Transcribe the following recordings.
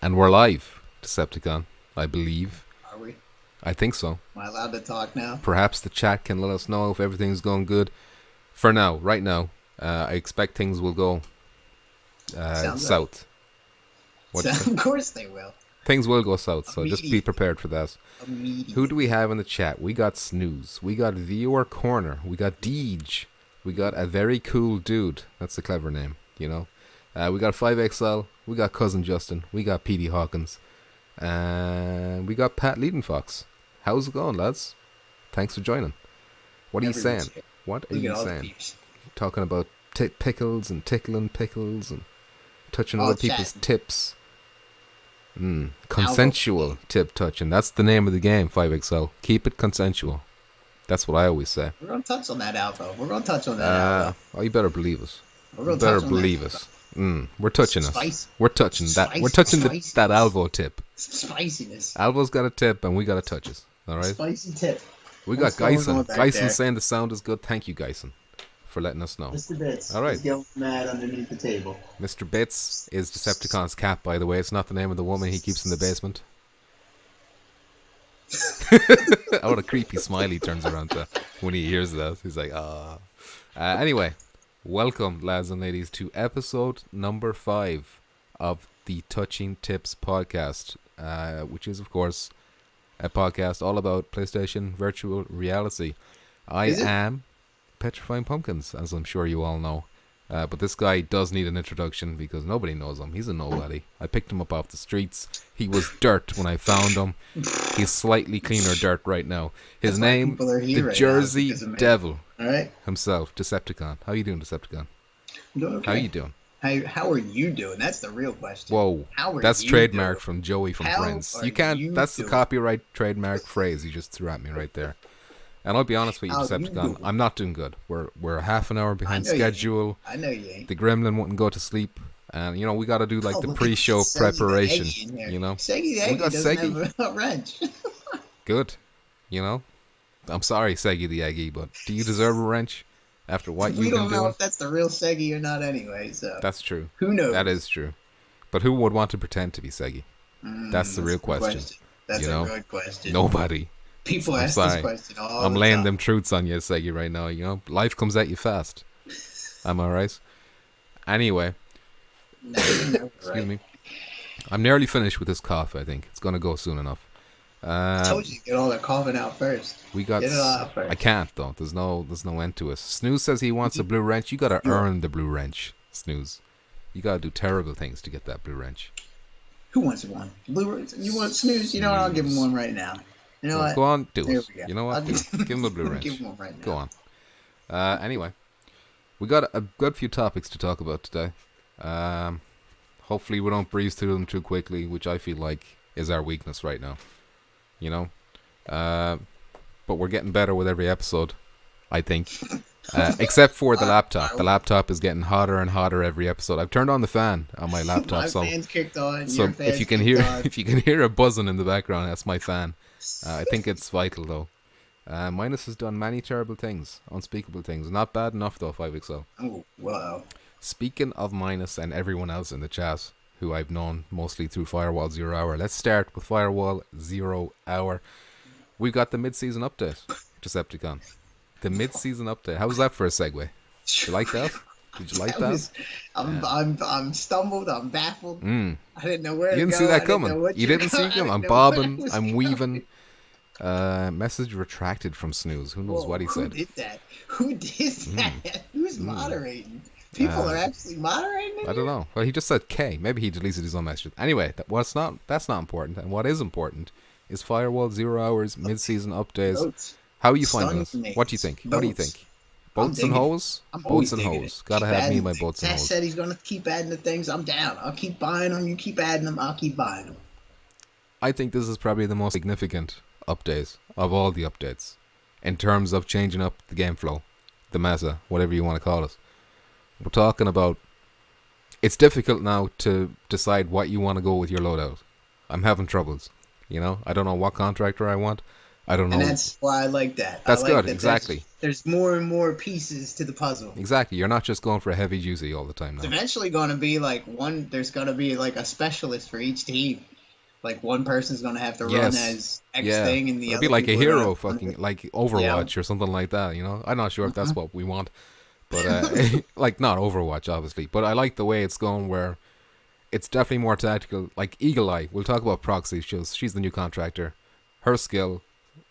And we're live, Decepticon, I believe. Are we? I think so. Am I allowed to talk now? Perhaps the chat can let us know if everything's going good. For now, right now, I expect things will go south. Of course they will. Things will go south, so just be prepared for that. Who do we have in the chat? We got Snooze. We got Viewer Corner. We got Deej. We got a very cool dude. That's a clever name, you know. We got 5XL. We got Cousin Justin. We got PD Hawkins. And we got Pat Leadenfox. How's it going, lads? Thanks for joining. What are you saying? What are you saying? Talking about pickles and tickling pickles and touching other people's tips. Consensual tip touching. That's the name of the game, 5XL. Keep it consensual. That's what I always say. We're going to touch on that, Alvo. We're going to touch on that, Alvo. Oh, you better believe us. You better believe us. We're touching us. We're touching that. We're touching that Alvo tip. Spiciness. Alvo's got a tip and we got to touch it. All right. Spicy tip. We got Geisen. Geisen saying the sound is good. Thank you, Geisen, for letting us know. Mr. Bits. All right. He's going mad underneath the table. Mr. Bits is Decepticon's cat, by the way. It's not the name of the woman he keeps in the basement. Oh, what a creepy smile he turns around to when he hears that. He's like, ah. Anyway, welcome, lads and ladies, to episode number 5 of the Touching Tips podcast, which is, of course, a podcast all about PlayStation virtual reality. I am Petrifying Pumpkins, as I'm sure you all know. But this guy does need an introduction because nobody knows him. He's a nobody. I picked him up off the streets. He was dirt when I found him. He's slightly cleaner dirt right now. His name, the Jersey Devil himself, Decepticon. How you doing, Decepticon? I'm doing okay. How you doing? How are you doing? That's the real question. Whoa, that's trademark from Joey from Friends. You can't. That's the copyright trademark phrase you just threw at me right there. And I'll be honest with you, Decepticon, I'm not doing good. We're half an hour behind schedule. I know you ain't. The gremlin wouldn't go to sleep. And, you know, we got to do, like, the pre-show preparation, you know. Seggy the Eggy doesn't have a wrench. Good. You know. I'm sorry, Seggy the Eggy, but do you deserve a wrench after what you've been doing? We don't know if that's the real Seggy or not anyway, so. That's true. Who knows? That is true. But who would want to pretend to be Seggy? That's the real question. That's a good question. Nobody. People ask this question all the time. I'm laying them truths on you, Seggy, right now. You know, life comes at you fast. Am I right? Anyway. Excuse me. I'm nearly finished with this cough, I think. It's going to go soon enough. I told you to get all that coughing out first. Get it out first. I can't, though. There's no end to it. Snooze says he wants a blue wrench. You got to earn the blue wrench, Snooze. You got to do terrible things to get that blue wrench. Who wants one? Blue wrench? You want Snooze? You know what? I'll give him one right now. You know what? Go on, do it. You know what? Give him a blue wrench. Give him one right now. Go on. Anyway, we got a good few topics to talk about today. Hopefully we don't breeze through them too quickly, which I feel like is our weakness right now. You know? But we're getting better with every episode, I think. Except for the laptop. The laptop is getting hotter and hotter every episode. I've turned on the fan on my laptop. My fan's kicked on. So if you can hear a buzzing in the background, that's my fan. I think it's vital though. Minus has done many terrible things, unspeakable things. Not bad enough though, 5XL. Oh, wow. Speaking of Minus and everyone else in the chat, who I've known mostly through Firewall Zero Hour, let's start with Firewall Zero Hour. We've got the mid-season update, Decepticon. The mid-season update. How was that for a segue? Did you like that? Did you like that? I'm stumbled. I'm baffled. I didn't know where to go. You didn't see that coming. You didn't see it coming. I'm bobbing. I'm weaving. Message retracted from Snooze. Who knows what he said? Who did that? Who's moderating? People are actually moderating. I don't know. Well, he just said K. Maybe he deleted his own message. Anyway, that's not important. And what is important is Firewall Zero Hour's mid-season updates. How are you finding this? What do you think? What do you think? Boats and hoes? Boats and hoes. Gotta have me my boats and hoes. Tess said he's gonna keep adding the things. I'm down. I'll keep buying them. You keep adding them. I'll keep buying them. I think this is probably the most significant update of all the updates in terms of changing up the game flow, the meta, whatever you want to call it. We're talking about, it's difficult now to decide what you want to go with your loadout. I'm having troubles, you know. I don't know what contractor I want. I don't And know. that's why I like that. I That's like good. that Exactly. there's more and more pieces to the puzzle. Exactly. You're not just going for a heavy juicy all the time It's now. eventually going to be like there's going to be like a specialist for each team. Like one person's going to have to run Yes. as X Yeah. thing, and the It'll be other like a people are going hero, to fucking like yeah. Overwatch or something like that. You know, I'm not sure if that's Mhm. what we want, but like not Overwatch, obviously. But I like the way it's going, where it's definitely more tactical. Like Eagle Eye, we'll talk about Proxy. She's the new contractor. Her skill,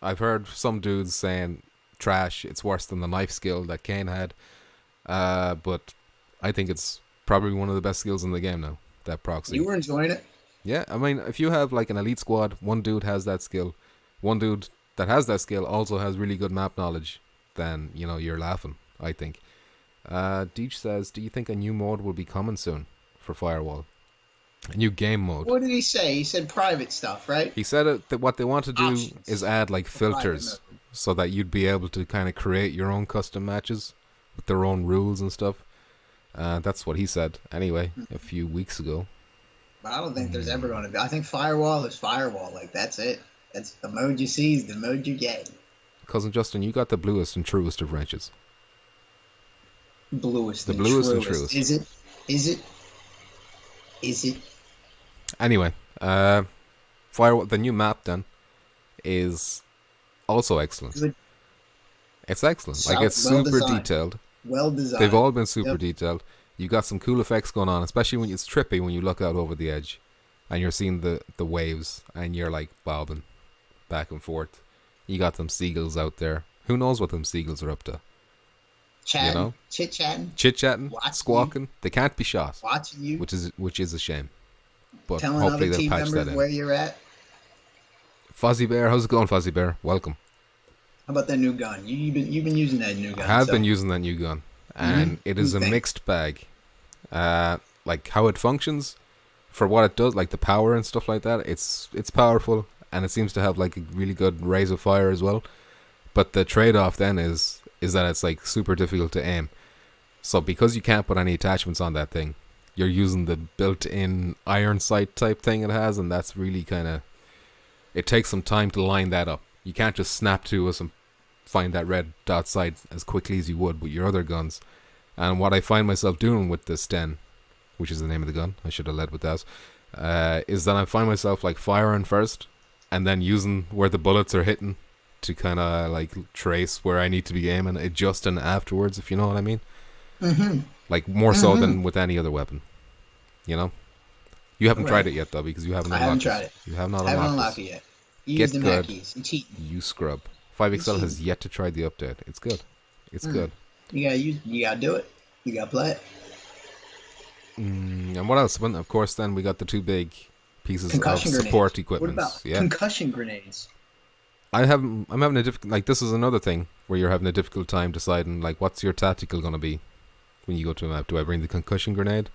I've heard some dudes saying trash. It's worse than the knife skill that Kane had. But I think it's probably one of the best skills in the game now. That Proxy. You were enjoying it. Yeah, I mean, if you have like an elite squad, one dude has that skill, one dude that has that skill also has really good map knowledge, then, you know, you're laughing, I think. Deech says, do you think a new mode will be coming soon for Firewall? A new game mode. What did he say? He said private stuff, right? He said that what they want to do Options is add like for private filters mode. so that you'd be able to kind of create your own custom matches with their own rules and stuff. That's what he said anyway a few weeks ago. But I don't think there's ever going to be. I think Firewall is Firewall. Like, that's it. That's the mode you see is the mode you get. Cousin Justin, you got the bluest and truest of wrenches. Bluest The and bluest and truest. truest. Is it? Is it? Is it? Anyway, Firewall, the new map then is also excellent. Good. It's excellent. So, like it's well super designed. detailed. Well designed. They've all been super Yep. detailed. You got some cool effects going on, especially when it's trippy when you look out over the edge and you're seeing the waves and you're like bobbing back and forth. You got them seagulls out there. Who knows what them seagulls are up to? Chatting, You know? chit-chatting, Chit-chatting, Watching squawking. They can't be shot, watching you, which is a shame. But telling hopefully other they'll team patch that members in. where you're at. Fuzzy Bear, how's it going, Fuzzy Bear? Welcome. How about that new gun? You've been using that new gun. I have been using that new gun, and it is a Okay. mixed bag. Like how it functions, for what it does, like the power and stuff like that. It's powerful, and it seems to have like a really good raise of fire as well. But the trade-off then is that it's like super difficult to aim. So because you can't put any attachments on that thing, you're using the built-in iron sight type thing it has, and that's really kind of. It takes some time to line that up. You can't just snap to us and find that red dot sight as quickly as you would with your other guns. And what I find myself doing with this Sten, which is the name of the gun, I should have led with that, is that I find myself like firing first and then using where the bullets are hitting to kind of like trace where I need to be aiming, adjusting afterwards, if you know what I mean. Mm-hmm. Like more so than with any other weapon, you know. You haven't Right. tried it yet though, because you haven't I unlocked haven't tried it. You have not I haven't unlocked unlocked it it. yet. You Get used them good. hackies. You cheating. You scrub. 5XL has yet to try the update. It's good. It's good. You gotta do it. You gotta play it. And what else? Well, of course, then we got the two big pieces Concussion of grenades. support What equipment. about Yeah, concussion grenades? I'm having a difficult. Like this is another thing where you're having a difficult time deciding like what's your tactical gonna be when you go to a map. Do I bring the concussion grenade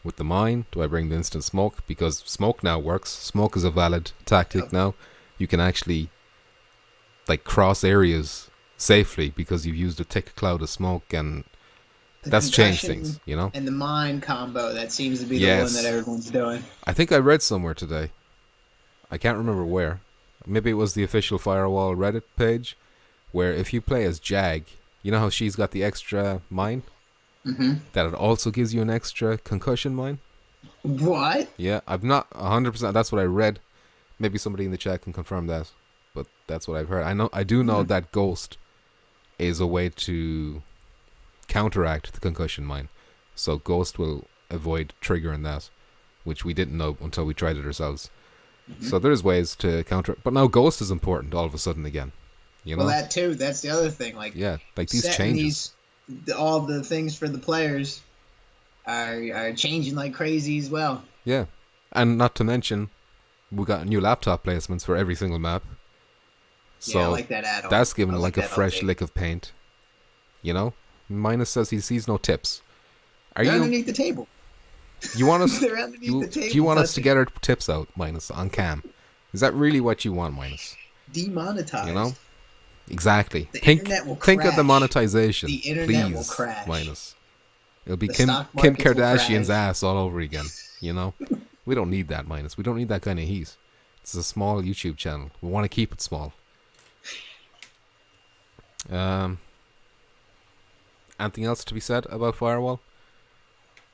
with the mine? Do I bring the instant smoke? Because smoke now works. Smoke is a valid tactic Yep. now. You can actually like cross areas safely because you've used a thick cloud of smoke, and The that's changed concussion things. You know. And the mine combo, that seems to be the Yes. one that everyone's doing. I think I read somewhere today. I can't remember where. Maybe it was the official Firewall Reddit page, where if you play as Jag, you know how she's got the extra mine? Mm-hmm. That it also gives you an extra concussion mine? What? Yeah, I'm not 100%. That's what I read. Maybe somebody in the chat can confirm that. But that's what I've heard. I do know that Ghost is a way to counteract the concussion mine. So Ghost will avoid triggering that, which we didn't know until we tried it ourselves. So there's ways to counter it. But now Ghost is important all of a sudden again. You know? Well, that too. That's the other thing. Like, Yeah, like these setting changes. all the things for the players are changing like crazy as well. Yeah. And not to mention, we got new laptop placements for every single map. So yeah, I like that add-on. that's given I like a that fresh update. lick of paint. You know? Minus says he sees no tips. Are They're you underneath the table. you want us They're underneath the do table. you want us to touching. get our tips out, Minus, on cam? Is that really what you want, Minus? demonetized? You know? Exactly. The Think internet will think of the crash. monetization. The internet will please, crash. Minus. It'll be The Kim stock Kim markets will Kardashian's crash. ass all over again. You know? We don't need that, Minus. We don't need that kind of heat. It's a small YouTube channel. We want to keep it small. Um, anything else to be said about Firewall?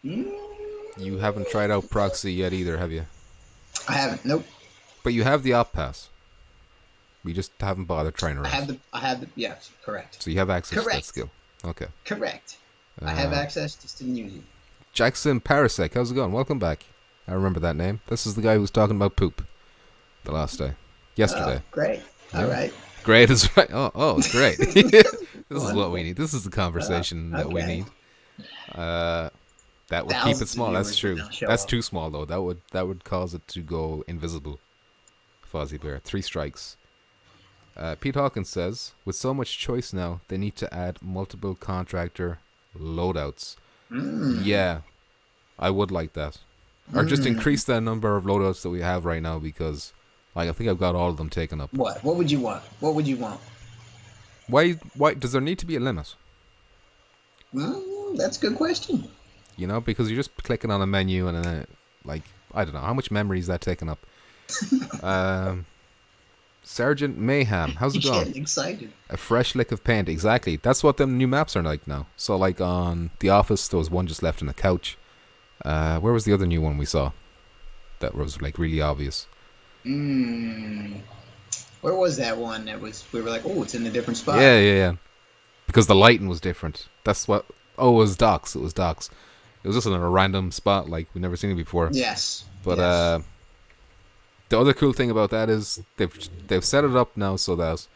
Mm, You haven't tried out Proxy yet either, have you? I haven't. Nope. But you have the Op Pass. We just haven't bothered trying it out. I have the. Yes, correct. So you have access to that Correct. skill. Okay. Correct. I have access, just didn't use it. Jackson Parasek, how's it going? Welcome back. I remember that name. This is the guy who was talking about poop yesterday. Oh, great. Yeah. All right. Great is right. Oh, great. This is what we need. This is the conversation that we need. That would keep it small. That's true. That's too small though. That would cause it to go invisible. Fozzie Bear. 3 strikes. Pete Hawkins says, with so much choice now, they need to add multiple contractor loadouts. Yeah, I would like that. Or just increase the number of loadouts that we have right now, because like I think I've got all of them taken up. What? What would you want? What would you want? Why does there need to be a limit? That's a good question. You know, because you're just clicking on a menu and then like, I don't know, how much memory is that taking up? Sergeant Mayhem, how's it going? Getting excited. A fresh lick of paint, exactly. That's what them new maps are like now. So like on The Office, there was one just left on the couch. Where was the other new one we saw? That was like really obvious. Where was that one that was, we were like, oh, it's in a different spot? Yeah. Because the lighting was different. That's what, it was Docks. It was just in a random spot, like we've never seen it before. Yes. But the other cool thing about that is they've set it up now so that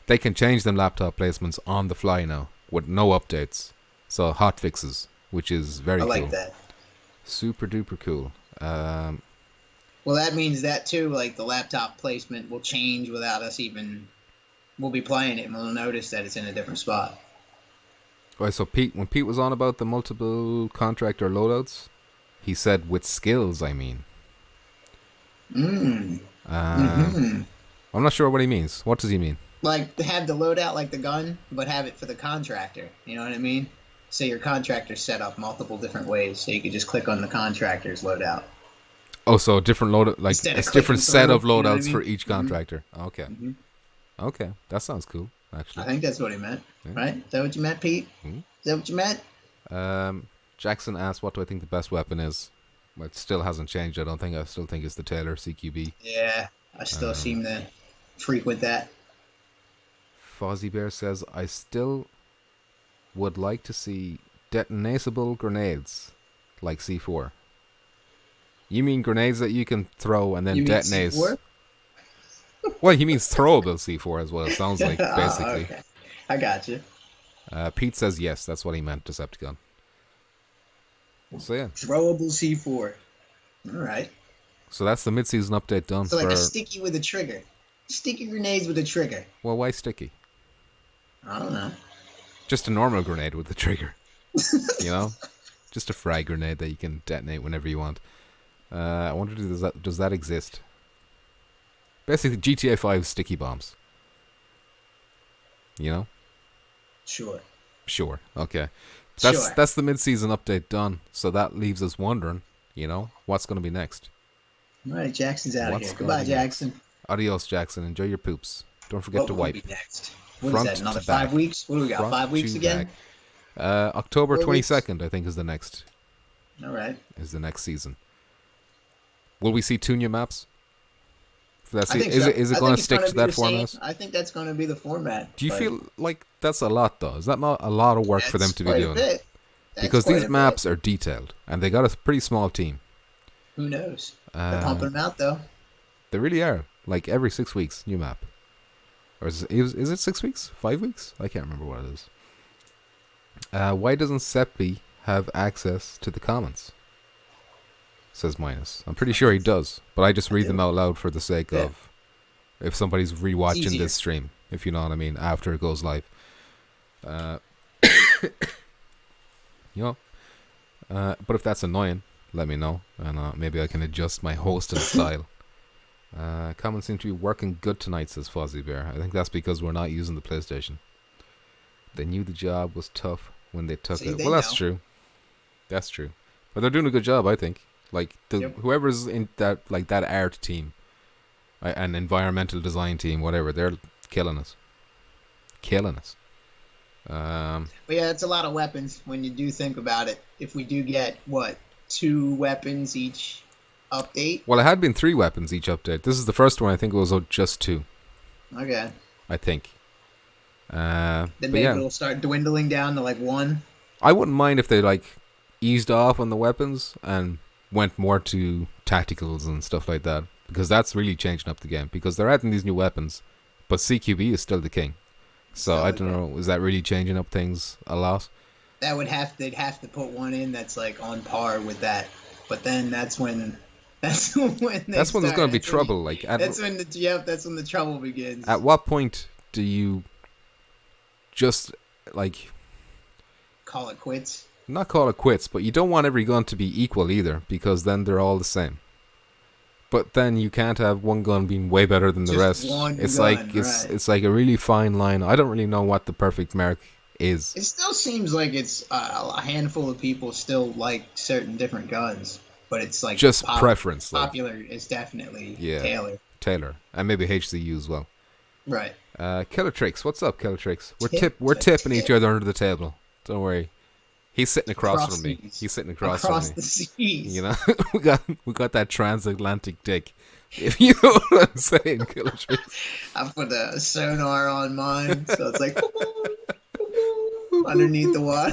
they can change them laptop placements on the fly now with no updates. So hot fixes, which is very cool. I like that. Super duper cool. Well, that means that too, like the laptop placement will change without us even, we'll be playing it and we'll notice that it's in a different spot. Right, so when Pete was on about the multiple contractor loadouts, he said with skills, I mean. I'm not sure what he means. What does he mean? Like to have the loadout like the gun, but have it for the contractor. You know what I mean? So your contractor's set up multiple different ways, so you could just click on the contractor's loadout. Oh, so different loadout, like it's different set of loadouts, you know what I mean? For each contractor. Okay. Okay, that sounds cool. Actually, I think that's what he meant. Yeah. Right? Is that what you meant, Pete? Is that what you meant? Jackson asked, "What do I think the best weapon is?" Well, it still hasn't changed. I still think it's the Taylor CQB. Yeah, I still seem to frequent that. Fozzie Bear says, "I still would like to see detonatable grenades like C4." You mean grenades that you can throw and then detonate? C4? Well, he means throwable C4 as well. It sounds like, basically. Okay. I got you. Pete says yes. That's what he meant, Decepticon. So yeah. Throwable C4. All right. So that's the mid-season update done. So like a sticky with a trigger. Sticky grenades with a trigger. Well, why sticky? I don't know. Just a normal grenade with the trigger. You know? Just a frag grenade that you can detonate whenever you want. I wonder, does that exist? Basically, GTA 5 sticky bombs. You know? Sure. Okay. That's the mid-season update done. So that leaves us wondering, you know, what's going to be next. All right, Jackson's out of here. Goodbye, Jackson. Next? Adios, Jackson. Enjoy your poops. Don't forget to wipe. What will be next? What is that, another 5 weeks? What do we got, 5 weeks again? October 22nd, I think, is the next. All right. Is the next season. Will we see 2 new maps? I think so. Is it going to stick to that format? I think that's going to be the format. Do you feel like that's a lot, though? Is that not a lot of work for them to be doing? Because these maps are detailed, and they got a pretty small team. Who knows? They're pumping them out, though. They really are. Like every 6 weeks, new map. Or is it 6 weeks? 5 weeks? I can't remember what it is. Why doesn't Seppi have access to the comments? Says Minus. I'm pretty sure he does, but I just read them out loud for the sake of if somebody's rewatching this stream, if you know what I mean, after it goes live. You know, but if that's annoying, let me know, and maybe I can adjust my hosting style. Comments seem to be working good tonight, says Fozzie Bear. I think that's because we're not using the PlayStation. They knew the job was tough when they took it. Well, that's true. That's true. But they're doing a good job, I think. Like whoever's in that art team, an environmental design team, whatever, they're killing us. But yeah, it's a lot of weapons when you do think about it. If we do get, what, 2 weapons each update? Well, it had been 3 weapons each update. This is the first one. I think it was just 2. Okay. I think. Then but maybe yeah, it'll start dwindling down to like 1. I wouldn't mind if they like eased off on the weapons and went more to tacticals and stuff like that, because that's really changing up the game. Because they're adding these new weapons, but CQB is still the king. So I don't know, is that really changing up things a lot? They'd have to put one in that's like on par with that. But then that's when there's going to be trouble. That's when the trouble begins. At what point do you just like call it quits? Not call it quits, but you don't want every gun to be equal either, because then they're all the same. But then you can't have one gun being way better than the rest. It's like a really fine line. I don't really know what the perfect mark is. It still seems like it's a handful of people still like certain different guns, but it's like just preference. Popular is definitely Taylor, and maybe HCU as well. Right. Killer Tricks, what's up, Killer Tricks? We're tipping each other under the table. Don't worry. He's sitting across from me. He's sitting across the seas. You know, we got that transatlantic dick. If you know what I'm saying, Killer Tricks. I put a sonar on mine, so it's like underneath the water.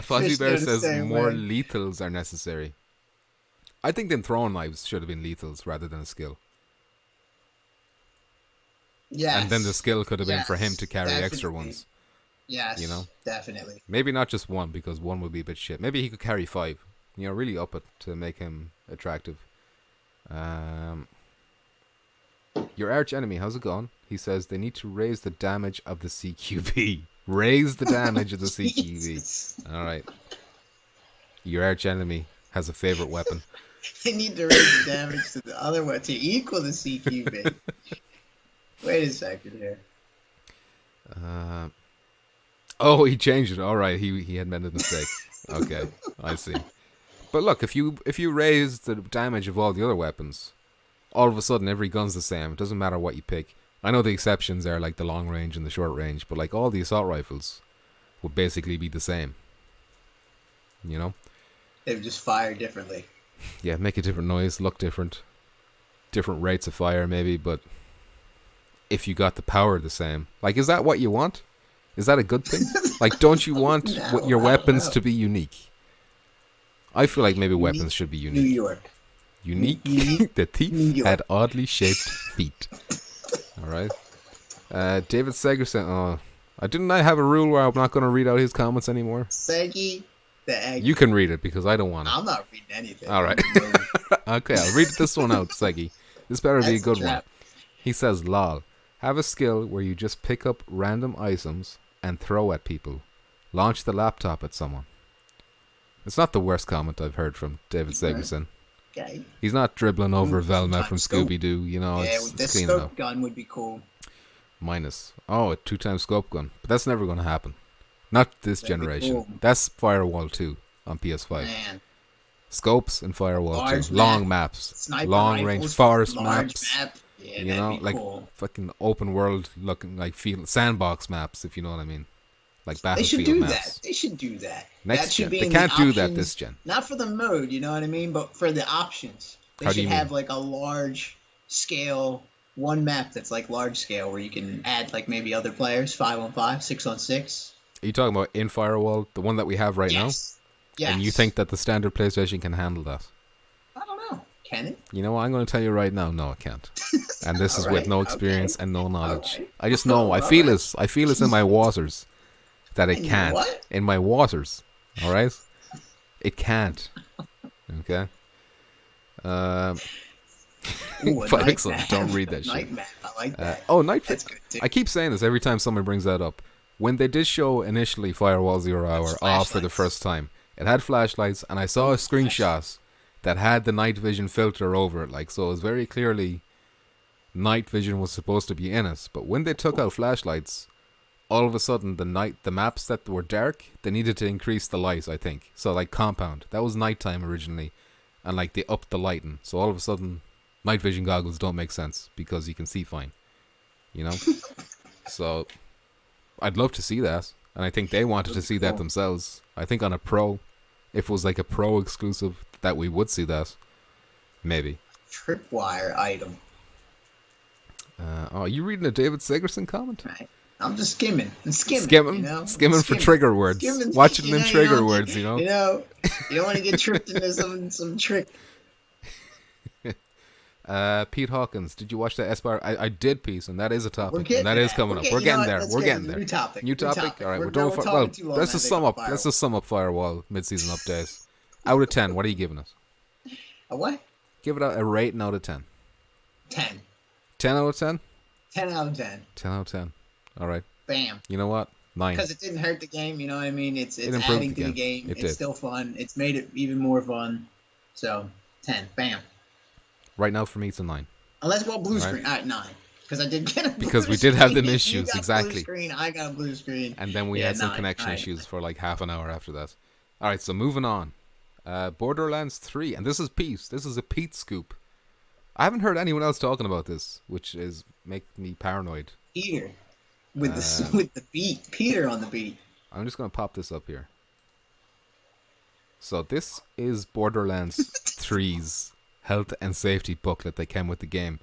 Fuzzy Bear says more lethals are necessary. I think then throwing knives should have been lethals rather than a skill. Yes. And then the skill could have been for him to carry extra ones. Yes. You know? Definitely. Maybe not just one, because one would be a bit shit. Maybe he could carry 5. You know, really up it to make him attractive. Your arch enemy, how's it going? He says they need to raise the damage of the CQB. Raise the damage of the CQB. Alright. Your arch enemy has a favorite weapon. They need to raise the damage to the other one to equal the CQB. Wait a second here. Oh, he changed it. All right, he had made a mistake. Okay, I see. But look, if you raise the damage of all the other weapons, all of a sudden every gun's the same. It doesn't matter what you pick. I know the exceptions are like the long range and the short range, but like all the assault rifles would basically be the same. You know? They would just fire differently. Yeah, make a different noise, look different rates of fire maybe, but if you got the power the same. Like, is that what you want? Is that a good thing? Like, don't you want your weapons to be unique? I feel like maybe weapons should be unique. New York. Unique? The thief had oddly shaped feet. Alright. David Segerson. Didn't I have a rule where I'm not going to read out his comments anymore? Seggy the egg. You can read it because I don't want to. I'm not reading anything. Alright. Okay, I'll read this one out, Seggy. This better be a good one. He says, lol. Have a skill where you just pick up random items and throw at people. Launch the laptop at someone. It's not the worst comment I've heard from David Segerson. Okay. He's not dribbling over Velma from Scooby-Doo, you know. Yeah, it's the clean scope enough. gun would be cool. Minus. Oh, a 2x scope gun. But that's never going to happen. Not this generation. Cool. That's Firewall 2 on PS5. Man. Scopes and Firewall Large 2. map, Long maps. Sniper Long rifles, range forest large maps. Map. Yeah, you know, like cool. fucking open world looking like field sandbox maps, if you know what I mean. Like They should Battlefield do maps. that. They should do that. Next that should gen. be They in can't the do that options, this gen. Not for the mode, you know what I mean, but for the options. They How do should you have mean? like a large scale, one map that's like large scale where you can add like maybe other players, 5-on-5, 6-on-6. Are you talking about in Firewall, the one that we have right now? Yes. And you think that the standard PlayStation can handle that? I don't know. Can it? You know what? I'm going to tell you right now. No, it can't. And this is with no experience and no knowledge. Right. I just know. I feel it. I feel it in my waters that it can't. What? In my waters. All right? It can't. Okay? Ooh, Excellent. Don't read that shit. Night map. I like that. Night That's good too. I keep saying this every time someone brings that up. When they did show initially Firewall Zero Hour off for the first time, it had flashlights, and I saw a screenshot that had the night vision filter over it. Like, so it was very clearly night vision was supposed to be in it. But when they took out flashlights, all of a sudden the maps that were dark, they needed to increase the light, I think. So like Compound, that was nighttime originally, and like they upped the lighting. So all of a sudden night vision goggles don't make sense because you can see fine. You know, so I'd love to see that, and I think they wanted to see that themselves. I think on a Pro, if it was like a Pro exclusive, that we would see that. Maybe. Tripwire item. Oh, you reading a David Sigerson comment? Right. I'm just skimming. Skimming, you know? skimming for trigger words. Watching them trigger words, you know. You don't want to get tripped into some trick. Pete Hawkins, did you watch that Espire? I did, Peace, and that is a topic, and that is coming up. We're getting there. We're getting there. New topic. New topic. All right, we're doing. Well, let's just sum up. Let's just sum up Firewall mid-season updates. Out of 10, what are you giving us? A what? Give it a rating out of 10. 10. 10 out of 10? 10 out of 10. 10 out of 10. All right. Bam. You know what? 9. Because it didn't hurt the game, you know what I mean? It's improved adding to the game. It's still fun. It's made it even more fun. So, 10. Bam. Right now, for me, it's a 9. Unless, blue screen. All right, 9. Because I did get a blue Because we screen. did have them issues, you got exactly. Blue screen, I got a blue screen. And then we had some connection issues for like half an hour after that. All right, so moving on. Borderlands 3, and this is Pete. This is a Pete scoop. I haven't heard anyone else talking about this, which is make me paranoid. Peter, with the beat. Peter on the beat. I'm just gonna pop this up here. So this is Borderlands 3's health and safety booklet that came with the game.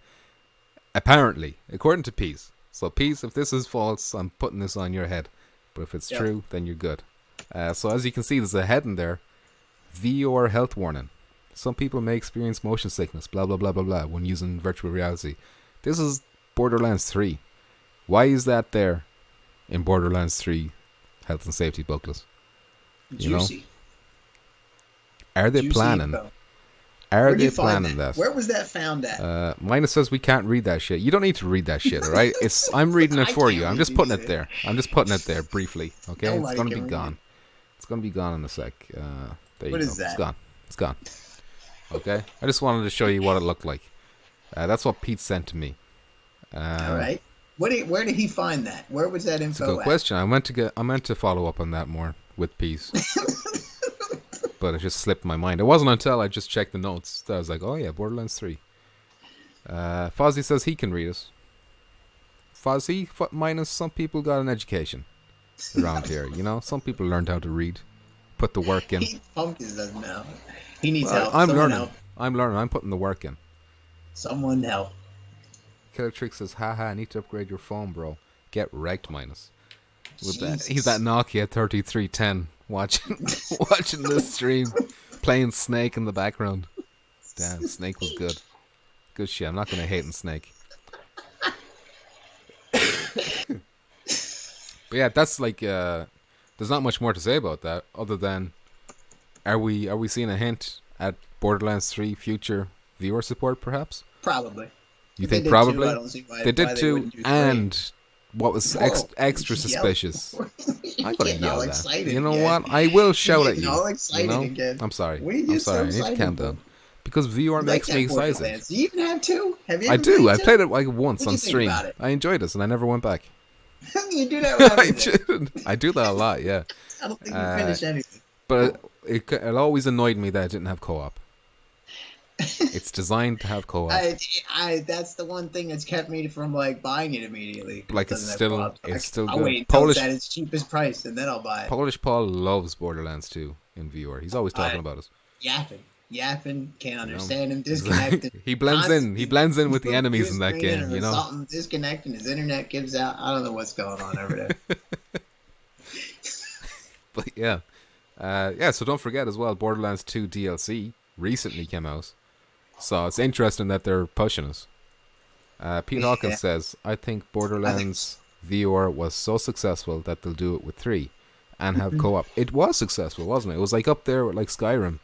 Apparently, according to Peace. So Peace, if this is false, I'm putting this on your head. But if it's true, then you're good. So as you can see, there's a head in there. VR health warning. Some people may experience motion sickness, blah, blah, blah, blah, blah, when using virtual reality. This is Borderlands 3. Why is that there in Borderlands 3 health and safety booklet? You know? Are they planning? Are they planning that? Where was that found at? Minus says we can't read that shit. You don't need to read that shit, alright? I'm reading it for you. I'm just putting it there. I'm just putting it there briefly, okay? It's going to be gone. It's going to be gone in a sec. There you go. Is that? It's gone. It's gone. Okay? I just wanted to show you what it looked like. That's what Pete sent to me. Alright. Where did he find that? Where was that info It's a good question. I meant to follow up on that more with Peace. But it just slipped my mind. It wasn't until I just checked the notes that I was like, oh yeah, Borderlands 3. Fozzie says he can read it. Fozzie, minus some people got an education around here. You know, some people learned how to read, put the work in. Pumpkins doesn't know. He needs help. I'm Someone learning. Help. I'm learning. I'm putting the work in. Someone help. Killer Trick says, haha, I need to upgrade your phone, bro. Get wrecked, minus. With that, he's that Nokia 3310 watching this stream, playing Snake in the background. Damn, Snake was good. Good shit. I'm not gonna hate on Snake. But yeah, that's like there's not much more to say about that other than are we seeing a hint at Borderlands 3 future viewer support perhaps? Probably. You think probably? I don't see why they did too, and what was extra suspicious? I gotta yell that. You know what? I will shout at you. You know? Again. I'm sorry. What are you I'm sorry. so I need to calm down. Because VR makes me excited. Do you even have two? Have you? I do. I played it like once What'd on stream. think about it? I enjoyed it, and I never went back. You do that with everything. I do that a lot. Yeah. I don't think you finished anything. But it always annoyed me that it didn't have co-op. It's designed to have co-op. That's the one thing that's kept me from like buying it immediately. Like it's still good. I'll wait until it's at its cheapest price and then I'll buy it. Polish Paul loves Borderlands 2 in VR. He's always talking about it. Yapping, can't understand him, disconnected. He blends in. He blends in with the enemies in that game. You know, something disconnecting. His internet gives out. I don't know what's going on over there. But yeah, So don't forget as well, Borderlands 2 DLC recently came out. So it's interesting that they're pushing us. Pete Hawkins says, I think Borderlands VR was so successful that they'll do it with 3 and have co-op. It was successful, wasn't it? It was like up there with like Skyrim.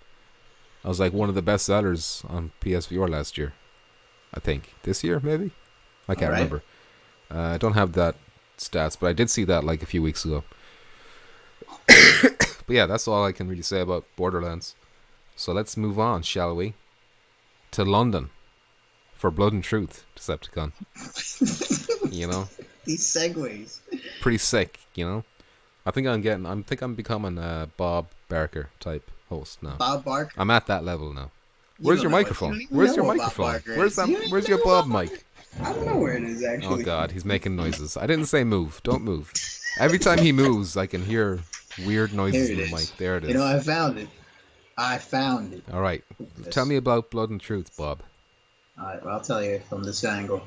It was like one of the best sellers on PSVR last year. I think. This year, maybe? I can't remember. I don't have that stats, but I did see that like a few weeks ago. But yeah, that's all I can really say about Borderlands. So let's move on, shall we? To London for Blood and Truth, Decepticon. You know, these segues. Pretty sick, you know. I think I'm becoming a Bob Barker type host now. Bob Barker. I'm at that level now. Where's your microphone? Where's your microphone? Where's your Bob mic? I don't know where it is Oh actually. God, he's making noises. I didn't say move. Don't move. Every time he moves, I can hear weird noises Here in it the is. mic. There it You know, is. I found it. I found it. All right. Tell me about Blood and Truth, Bob. All right, well, I'll tell you from this angle.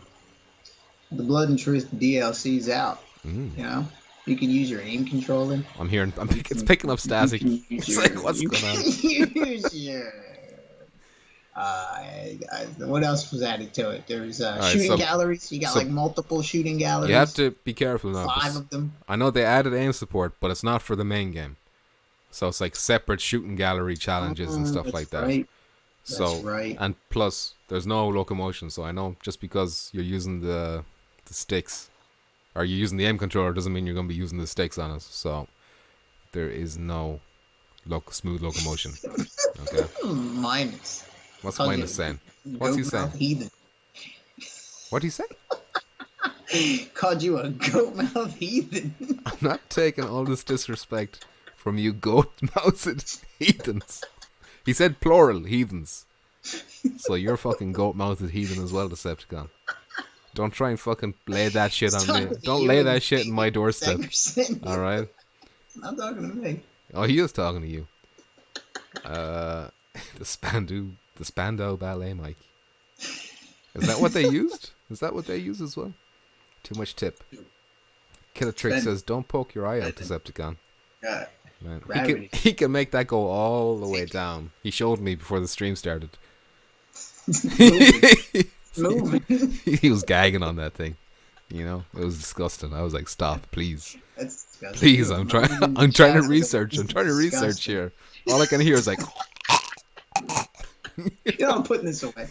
The Blood and Truth DLC's out. You know, you can use your aim controller. I'm hearing. It's picking up static. You can use It's like, what's going on? use your, what else was added to it? There's shooting galleries. You got like multiple shooting galleries. You have to be careful now. 5 of them. I know they added aim support, but it's not for the main game. So it's like separate shooting gallery challenges and stuff like that. Right. So, that's right. And plus, there's no locomotion. So I know just because you're using the sticks, or you're using the aim controller, doesn't mean you're going to be using the sticks on it. So there is no smooth locomotion. Okay. Minus. What's minus saying? What's he saying? Heathen. What'd he say? Called you a goat mouth heathen. I'm not taking all this disrespect from you goat-mouthed heathens. He said plural heathens. So you're fucking goat-mouthed heathen as well, Decepticon. Don't try and fucking lay that shit on me. Don't lay that shit in my doorstep. Alright? I'm talking to me. Oh, he is talking to you. The Spandau Ballet mic. Is that what they used? Is that what they use as well? Too much tip. Killer Trick says, don't poke your eye out, Decepticon. Man, he can make that go all the way down. He showed me before the stream started. He was gagging on that thing. You know, it was disgusting. I was like, "Stop, please, please." I'm trying to research. I'm trying to research here. All I can hear is like. You know, I'm putting this away.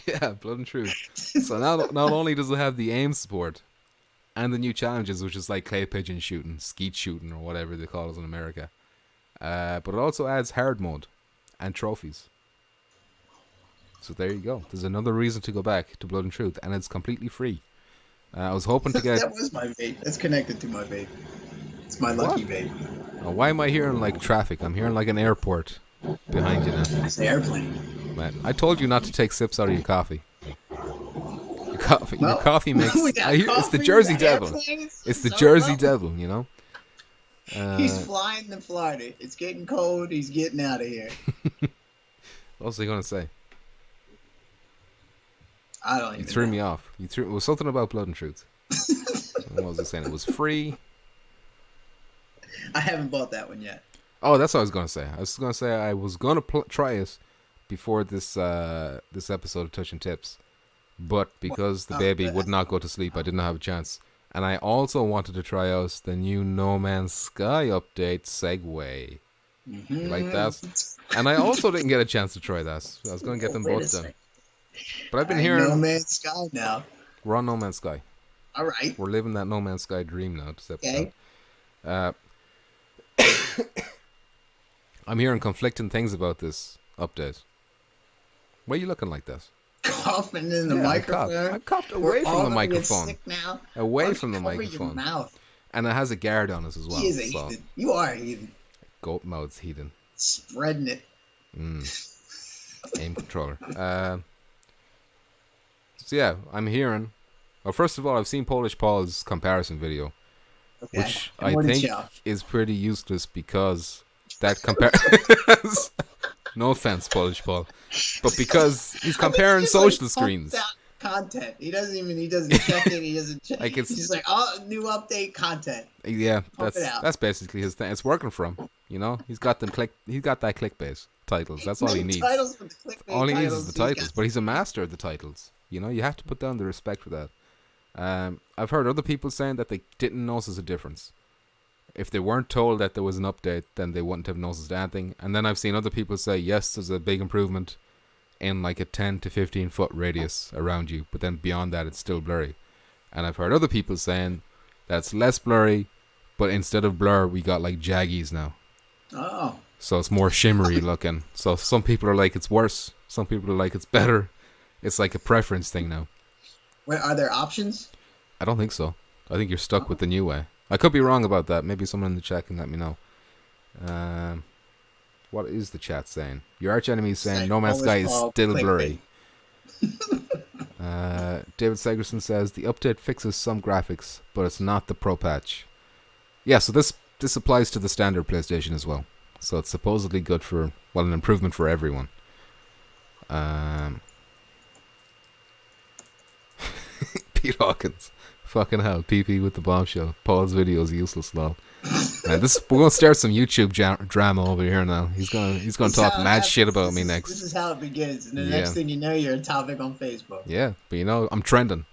Yeah, Blood and Truth. So not only does it have the aim support and the new challenges, which is like clay pigeon shooting, skeet shooting, or whatever they call it in America, but it also adds hard mode and trophies. So there you go. There's another reason to go back to Blood and Truth, and it's completely free. I was hoping to get... That was my vape. That's connected to my vape. It's my lucky vape. Why am I hearing like traffic? I'm hearing like an airport behind you now. It's the airplane. Man, I told you not to take sips out of your coffee. Your coffee makes... it's the Jersey Devil. It's the Jersey Devil, you know? He's flying to Florida. It's getting cold. He's getting out of here. What was I going to say? I don't even You threw know. me off. It was something about Blood and Truth. What was I saying? It was free. I haven't bought that one yet. Oh, that's what I was going to say. I was going to say I was going to try it before this episode of Touch and Tips. But because the baby would not go to sleep, I didn't have a chance. And I also wanted to try out the new No Man's Sky update, Segway. Like that. And I also didn't get a chance to try that. I was going to get them both done. But I've been hearing... No Man's Sky now. We're on No Man's Sky. All right. We're living that No Man's Sky dream now. Okay. I'm hearing conflicting things about this update. Why are you looking like that? Coughing in the microphone. I coughed away from the microphone. Sick now. Away from the Cover microphone. Your mouth. And it has a guard on it as well. He is a heathen. You are a heathen. Goat mouths heathen. Spreading it. Aim controller. So yeah, I'm hearing... Well, first of all, I've seen Polish Paul's comparison video. Okay. Which I think is pretty useless because that no offense, Polish Paul, but because he's comparing social screens. Content. He doesn't check it. He doesn't check. Like he's just like, oh, new update content. Yeah, that's basically his thing. It's working for him. You know, he's got that clickbait titles. That's all he needs. All he needs is the titles. But he's a master of the titles. You know, you have to put down the respect for that. I've heard other people saying that they didn't notice a difference. If they weren't told that there was an update, then they wouldn't have noticed anything. And then I've seen other people say, yes, there's a big improvement in like a 10 to 15 foot radius around you, but then beyond that, it's still blurry. And I've heard other people saying that's less blurry, but instead of blur, we got like jaggies now. Oh. So it's more shimmery looking. So some people are like it's worse. Some people are like it's better. It's like a preference thing now. Wait, are there options? I don't think so. I think you're stuck with the new way. I could be wrong about that. Maybe someone in the chat can let me know. What is the chat saying? Your arch enemy is saying Like, No Man's always Sky is call still clickbait. blurry. David Segerson says the update fixes some graphics, but it's not the pro patch. Yeah, so this applies to the standard PlayStation as well. So it's supposedly good for, well, an improvement for everyone. Pete Hawkins. Fucking hell, PP with the bombshell. Paul's video is useless, lol. We're gonna start some YouTube drama over here now. He's gonna talk mad shit about me next. This is how it begins, and the next thing you know, you're a topic on Facebook. Yeah, but you know, I'm trending.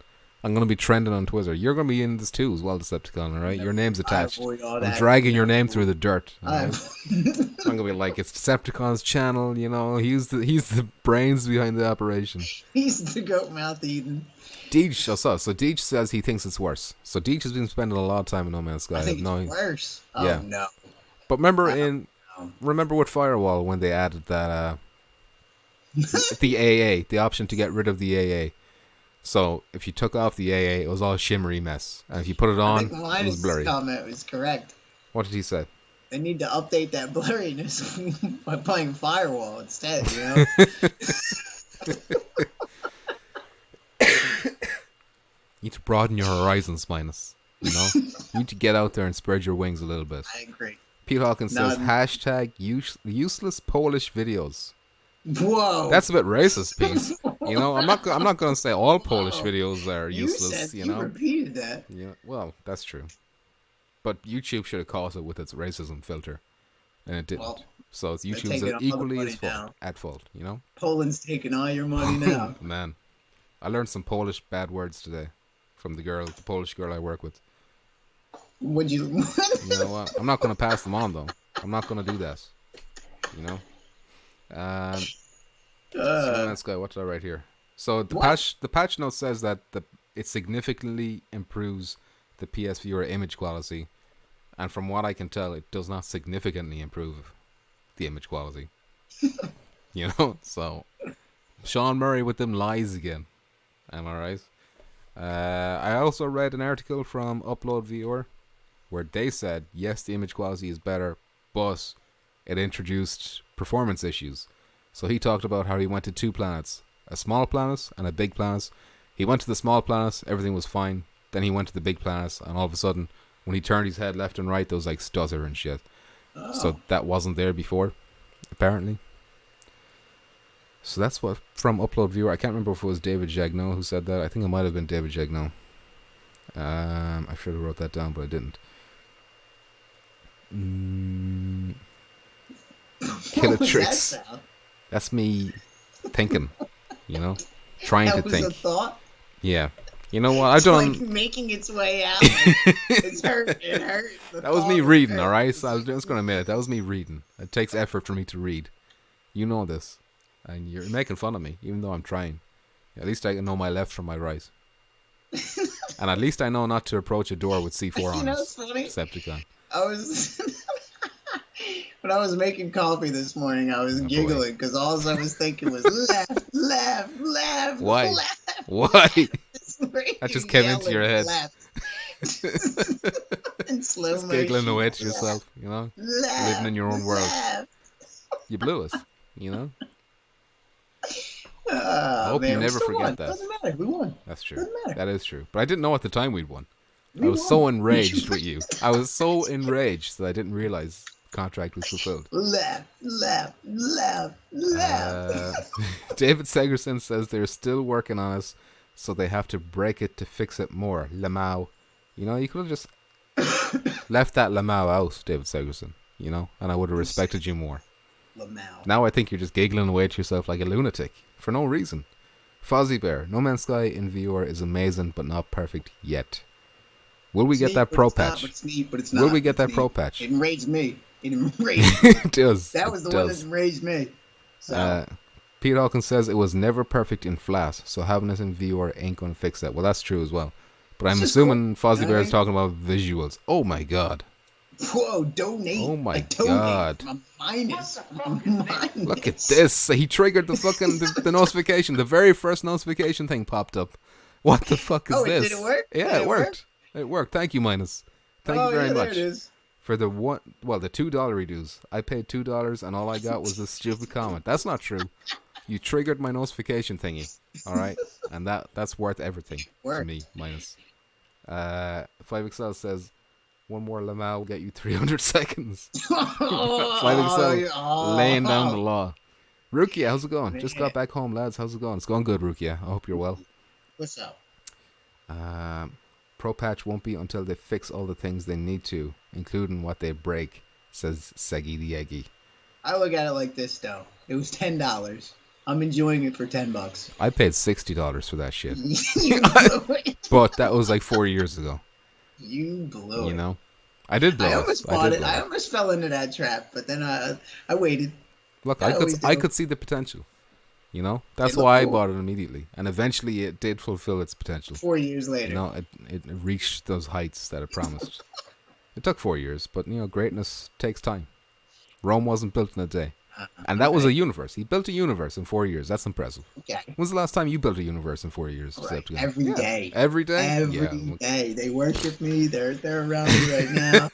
I'm gonna be trending on Twitter. You're gonna be in this too as well, Decepticon. All right, your name's attached. I'm dragging your name through the dirt. Right? I'm gonna be like, it's Decepticon's channel. You know, he's the brains behind the operation. He's the goat mouth eating. Deej, so Deej says he thinks it's worse. So Deej has been spending a lot of time in No Man's Sky. I think it's worse. Oh, yeah. No. But remember with Firewall when they added that the AA, the option to get rid of the AA. So if you took off the AA, it was all shimmery mess, and if you put it on, it was blurry. Comment was correct. What did he say? They need to update that blurriness by playing Firewall instead. You know. You need to broaden your horizons, Minus. You know, you need to get out there and spread your wings a little bit. I agree. Pete Hawkins says hashtag useless Polish videos. Whoa, that's a bit racist, Pete. You know, I'm not going to say all Polish videos are useless. You know, you repeated that. Yeah, well, that's true. But YouTube should have caught it with its racism filter, and it didn't. Well, so it's YouTube's equally at fault. You know, Poland's taking all your money now. Man, I learned some Polish bad words today from the Polish girl I work with. Would you? You know what? I'm not going to pass them on though. I'm not going to do that. You know. Let's go. What did I write here? So the patch note says that it significantly improves the PSVR image quality, and from what I can tell, it does not significantly improve the image quality. You know, so Sean Murray with them lies again. Am I right? I also read an article from Upload VR where they said yes, the image quality is better, but it introduced performance issues. So he talked about how he went to 2 planets, a small planet and a big planet. He went to the small planet, everything was fine. Then he went to the big planet, and all of a sudden, when he turned his head left and right, there was like stutter and shit. Oh. So that wasn't there before, apparently. So that's what from Upload Viewer. I can't remember if it was David Jagneau who said that. I think it might have been David Jagneau. I should have wrote that down, but I didn't. Killatrix. That's me thinking, you know, trying to think. That was a thought? Yeah. You know what? I've done. Like making its way out. It hurt. That was me reading, all right? So I was just going to admit it. That was me reading. It takes effort for me to read. You know this. And you're making fun of me, even though I'm trying. At least I know my left from my right. And at least I know not to approach a door with C4 on it. It's funny? Decepticon. When I was making coffee this morning, I was giggling because all I was thinking was left. Why? Left. Why? That just came into your head. In slow just motion. giggling away to yourself, you know? Living in your own world. You blew us, you know? I hope you never forget that. Doesn't matter. We won. That's true. That is true. But I didn't know at the time we'd won. I was so enraged with you. I was so enraged that I didn't realize the contract was fulfilled. Left. David Segerson says they're still working on us, so they have to break it to fix it more. Lamau. You know, you could have just left that Lamau out, David Segerson. You know, and I would have respected you more. Lamau. Now I think you're just giggling away to yourself like a lunatic for no reason. Fozzie Bear. No Man's Sky in VR is amazing, but not perfect yet. Will we get that pro patch? Will we get that pro patch? It enraged me. It does. That was the one that enraged me. So. Pete Hawkins says it was never perfect in flat, so having it in VR ain't going to fix that. Well, that's true as well. But I'm assuming Fozzie Bear is talking about visuals. Oh my god. Whoa, donate. Oh my god. Minus. Look at this. He triggered the fucking the notification. The very first notification thing popped up. What the fuck is this? Did it work? Yeah, it worked. It worked. Thank you, Minus. Thank you very much. There it is. For the the $2 redos, I paid $2 and all I got was a stupid comment. That's not true. You triggered my notification thingy, all right, and that's worth everything to me. Minus 5XL says one more Lamau will get you 300 seconds. 5XL laying down the law. Rukia, how's it going? Man. Just got back home, lads. How's it going? It's going good, Rukia. I hope you're well. What's up? Pro patch won't be until they fix all the things they need to, including what they break, says Segi the Eggy. I look at it like this, though. It was $10. I'm enjoying it for $10. I paid $60 for that shit. You blew it. But that was like 4 years ago. You blew it. You know? I did blow it. I almost bought it. I almost fell into that trap, but then I waited. Look, I could see the potential. You know? That's why I bought it immediately. And eventually it did fulfill its potential. 4 years later. You know, it reached those heights that it promised. It took 4 years, but, you know, greatness takes time. Rome wasn't built in a day. And that was a universe. He built a universe in 4 years. That's impressive. Okay. When's the last time you built a universe in 4 years? Right. Every day. Every day? Every day. They worship me. They're around me right now.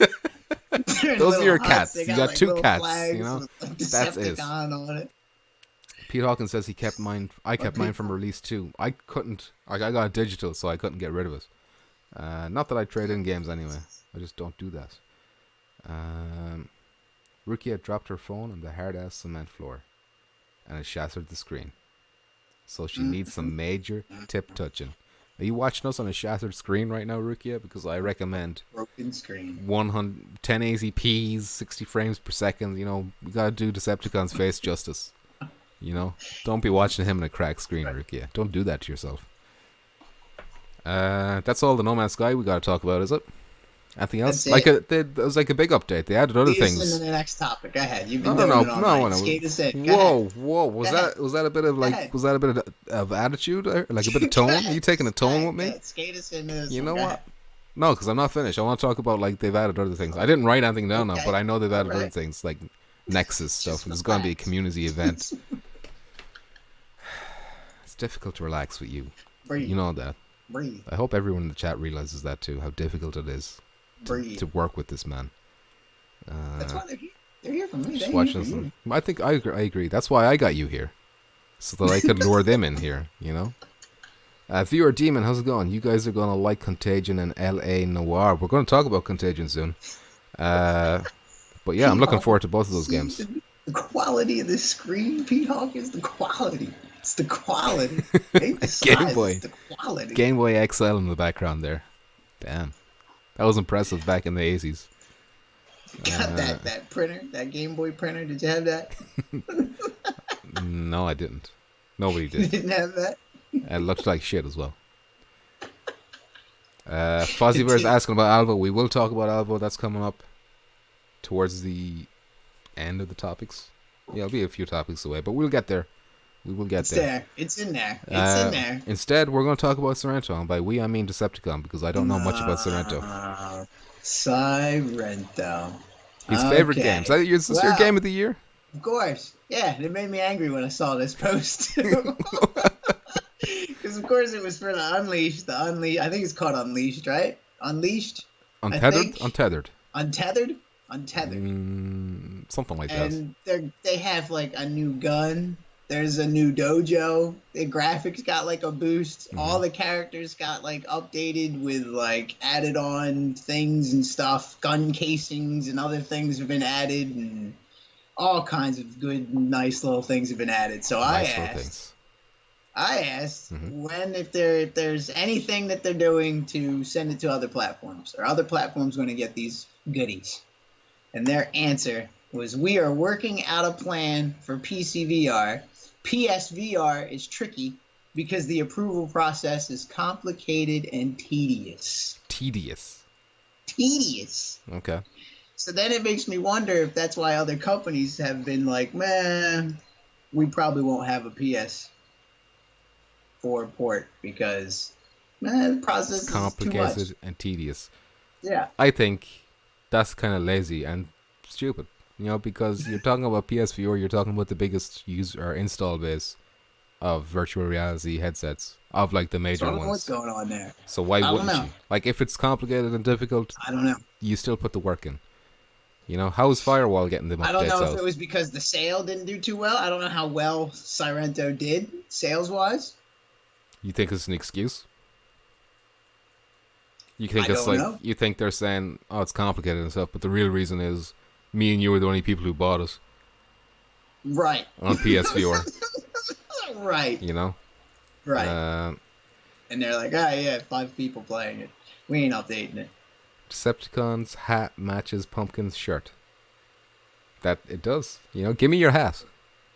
Those are your cats. You got like 2 cats, you know? That's it. On it. Pete Hawkins says he kept mine. I kept mine from release 2. I couldn't. I got it digital, so I couldn't get rid of it. Not that I trade in games anyway. I just don't do that. Rukia dropped her phone on the hard-ass cement floor, and it shattered the screen. So she needs some major tip touching. Are you watching us on a shattered screen right now, Rukia? Because I recommend broken screen, 1080p's, 60 frames per second. You know, we gotta do Decepticon's face justice. You know, don't be watching him in a cracked screen, Rukia. Don't do that to yourself. That's all the No Man's Sky we gotta talk about, is it? Anything else? It was like a big update. They added other things. Into the next topic. Go ahead. You've been doing it all night. Skate us in. Whoa! Was that a bit of was that a bit of attitude, or like a bit of tone? Are you taking a tone with me? Skate us in. You know what? No, because I'm not finished. I want to talk about like they've added other things. I didn't write anything down now, but I know they've added other things like Nexus stuff. And there's going to be a community event. It's difficult to relax with you. Breathe. You know that. Breathe. I hope everyone in the chat realizes that too. How difficult it is. To work with this man. That's why they're here. They're here for me. Just watching I think I agree. That's why I got you here, so that I could lure them in here. You know. Viewer Demon, how's it going? You guys are gonna like Contagion and L.A. Noire. We're gonna talk about Contagion soon. But yeah, I'm looking forward to both of those games. The quality of this screen, Pete Hawk, is the quality. It's the quality. Game Boy. It's the quality. Game Boy XL in the background there. Damn. That was impressive back in the 80s. Got that printer, that Game Boy printer. Did you have that? No, I didn't. Nobody did. You didn't have that? It looked like shit as well. Fozzie Bear's asking about Alvo. We will talk about Alvo. That's coming up towards the end of the topics. Yeah, it'll be a few topics away, but we'll get there. We will get there. It's in there. It's in there. Instead, we're going to talk about Sorento. And by we, I mean Decepticon, because I don't know much about Sorento. Sorento. His favorite game. Is this your game of the year? Of course. Yeah, it made me angry when I saw this post. Because, of course, it was for the Unleashed. I think it's called Unleashed, right? Unleashed? Untethered? Untethered. Untethered? Something like that. And they have, like, a new gun. There's a new dojo. The graphics got like a boost. Mm-hmm. All the characters got like updated with like added on things and stuff. Gun casings and other things have been added, and all kinds of good, nice little things have been added. So I asked when if there's anything that they're doing to send it to other platforms, or other platforms going to get these goodies, and their answer was, we are working out a plan for PCVR. PSVR is tricky because the approval process is complicated and tedious. Tedious. Okay. So then it makes me wonder if that's why other companies have been like, man, we probably won't have a PS4 port because the process is complicated too much. And tedious. Yeah. I think that's kind of lazy and stupid. You know, because you're talking about PSVR, you're talking about the biggest user or install base of virtual reality headsets, of like the major ones. What's going on there? So why wouldn't you? Like, if it's complicated and difficult, I don't know. You still put the work in. You know, how is Firewall getting them I don't updates know if out? it was because the sale didn't do too well. I don't know how well Sorento did sales-wise. You think it's an excuse? You think I it's don't like know. you think they're saying, "Oh, it's complicated and stuff," but the real reason is me and you are the only people who bought it Right. on PSVR. Right. You know, Right. uh, And they're like, ah, yeah, 5 people playing it. We ain't updating it. Decepticon's hat matches Pumpkin's shirt. That it does. You know, give me your hat.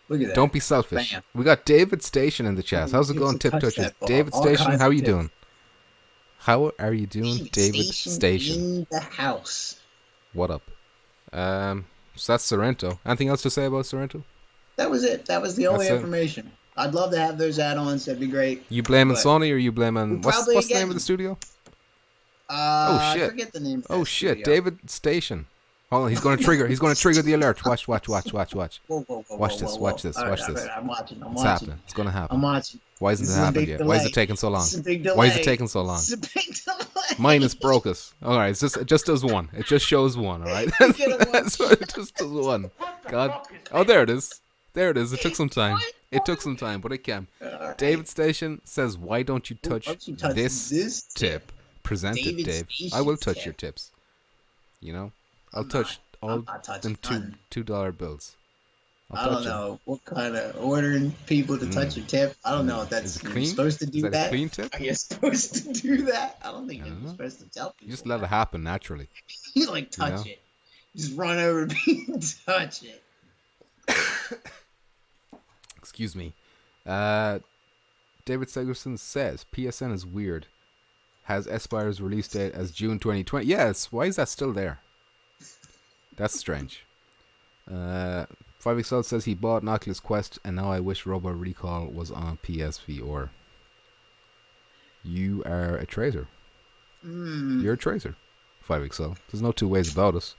Look at that. Don't be selfish. Bam. We got David Station in the chat. How's it Gives going, a Tip touch Touches? that ball. David All Station, kinds how are of you tips. doing? How are you doing, David Station? In the house. What up? So that's Sorento. Anything else to say about Sorento? That was it. That was the only That's it. information. I'd love to have those add-ons. That'd be great. You blaming But Sony or you blaming what's probably the name again- of the studio? I shit. forget the name. Of Oh that shit, studio. David Station. Hold on, he's going to trigger. He's going to trigger the alert. Watch. Whoa, Watch this. whoa. Watch this. All Watch right, this. I'm watching. It's happening. It's going to happen. I'm watching. Why isn't This it is a happening big yet? Why is it delay. taking so long? This is a big delay. Why is it taking so long? It's a big delay. Minus broke us. All right, it just does one. It just shows one. All right, You get a one. that's what it just does one. God. Oh, there it is. There it is. It took some time. It took some time, but it came. Alright. David Station says, "Why don't you touch, Why don't you touch this tip? Present it, David Dave. Station's I will touch tip. your tips. You know, I'll I'm touch not- all I'm not touching them none. $2 bills. I don't know what kind of ordering people to touch your tip. I don't know if Is that's it you're clean? supposed to do Is that a that. clean tip? Are you supposed to do that? I don't think I you're don't know. supposed to tell people. You just let it happen naturally. You like touch know? it. Just run over to people and touch it. Excuse me. David Segerson says PSN is weird. Has Espire's release date as June 2020. Yes, why is that still there? That's strange. 5XL says he bought an Oculus Quest and now I wish Robo Recall was on PSVR. You are a traitor. You're a traitor. 5XL. There's no two ways about it.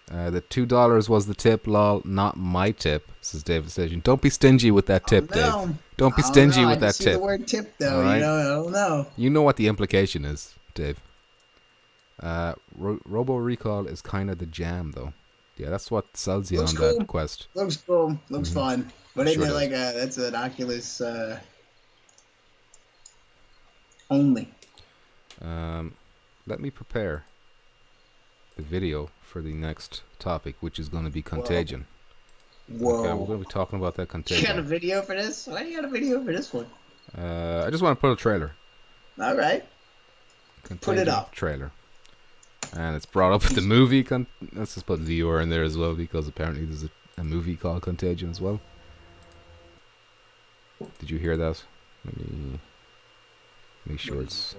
The $2 was the tip, lol, not my tip, says David Station. Don't be stingy with that tip, Dave. Don't be stingy with that I see tip. the word tip, though. All right. You know, I don't know. You know what the implication is, Dave. Robo Recall is kind of the jam, though. Yeah, that's what sells you Looks on cool. that Quest. Looks cool. Looks fun. But isn't Sure it does. like that's an Oculus only? Let me prepare the video for the next topic, which is going to be Contagion. Whoa. Okay, we're going to be talking about that You got a Contagion. video for this? Why do you got a video for this one? I just want to put a trailer. All right. Contagion up. Trailer. And it's brought up with the movie. Let's just put VR in there as well, because apparently there's a movie called Contagion as well. Did you hear that? Let me make sure it's.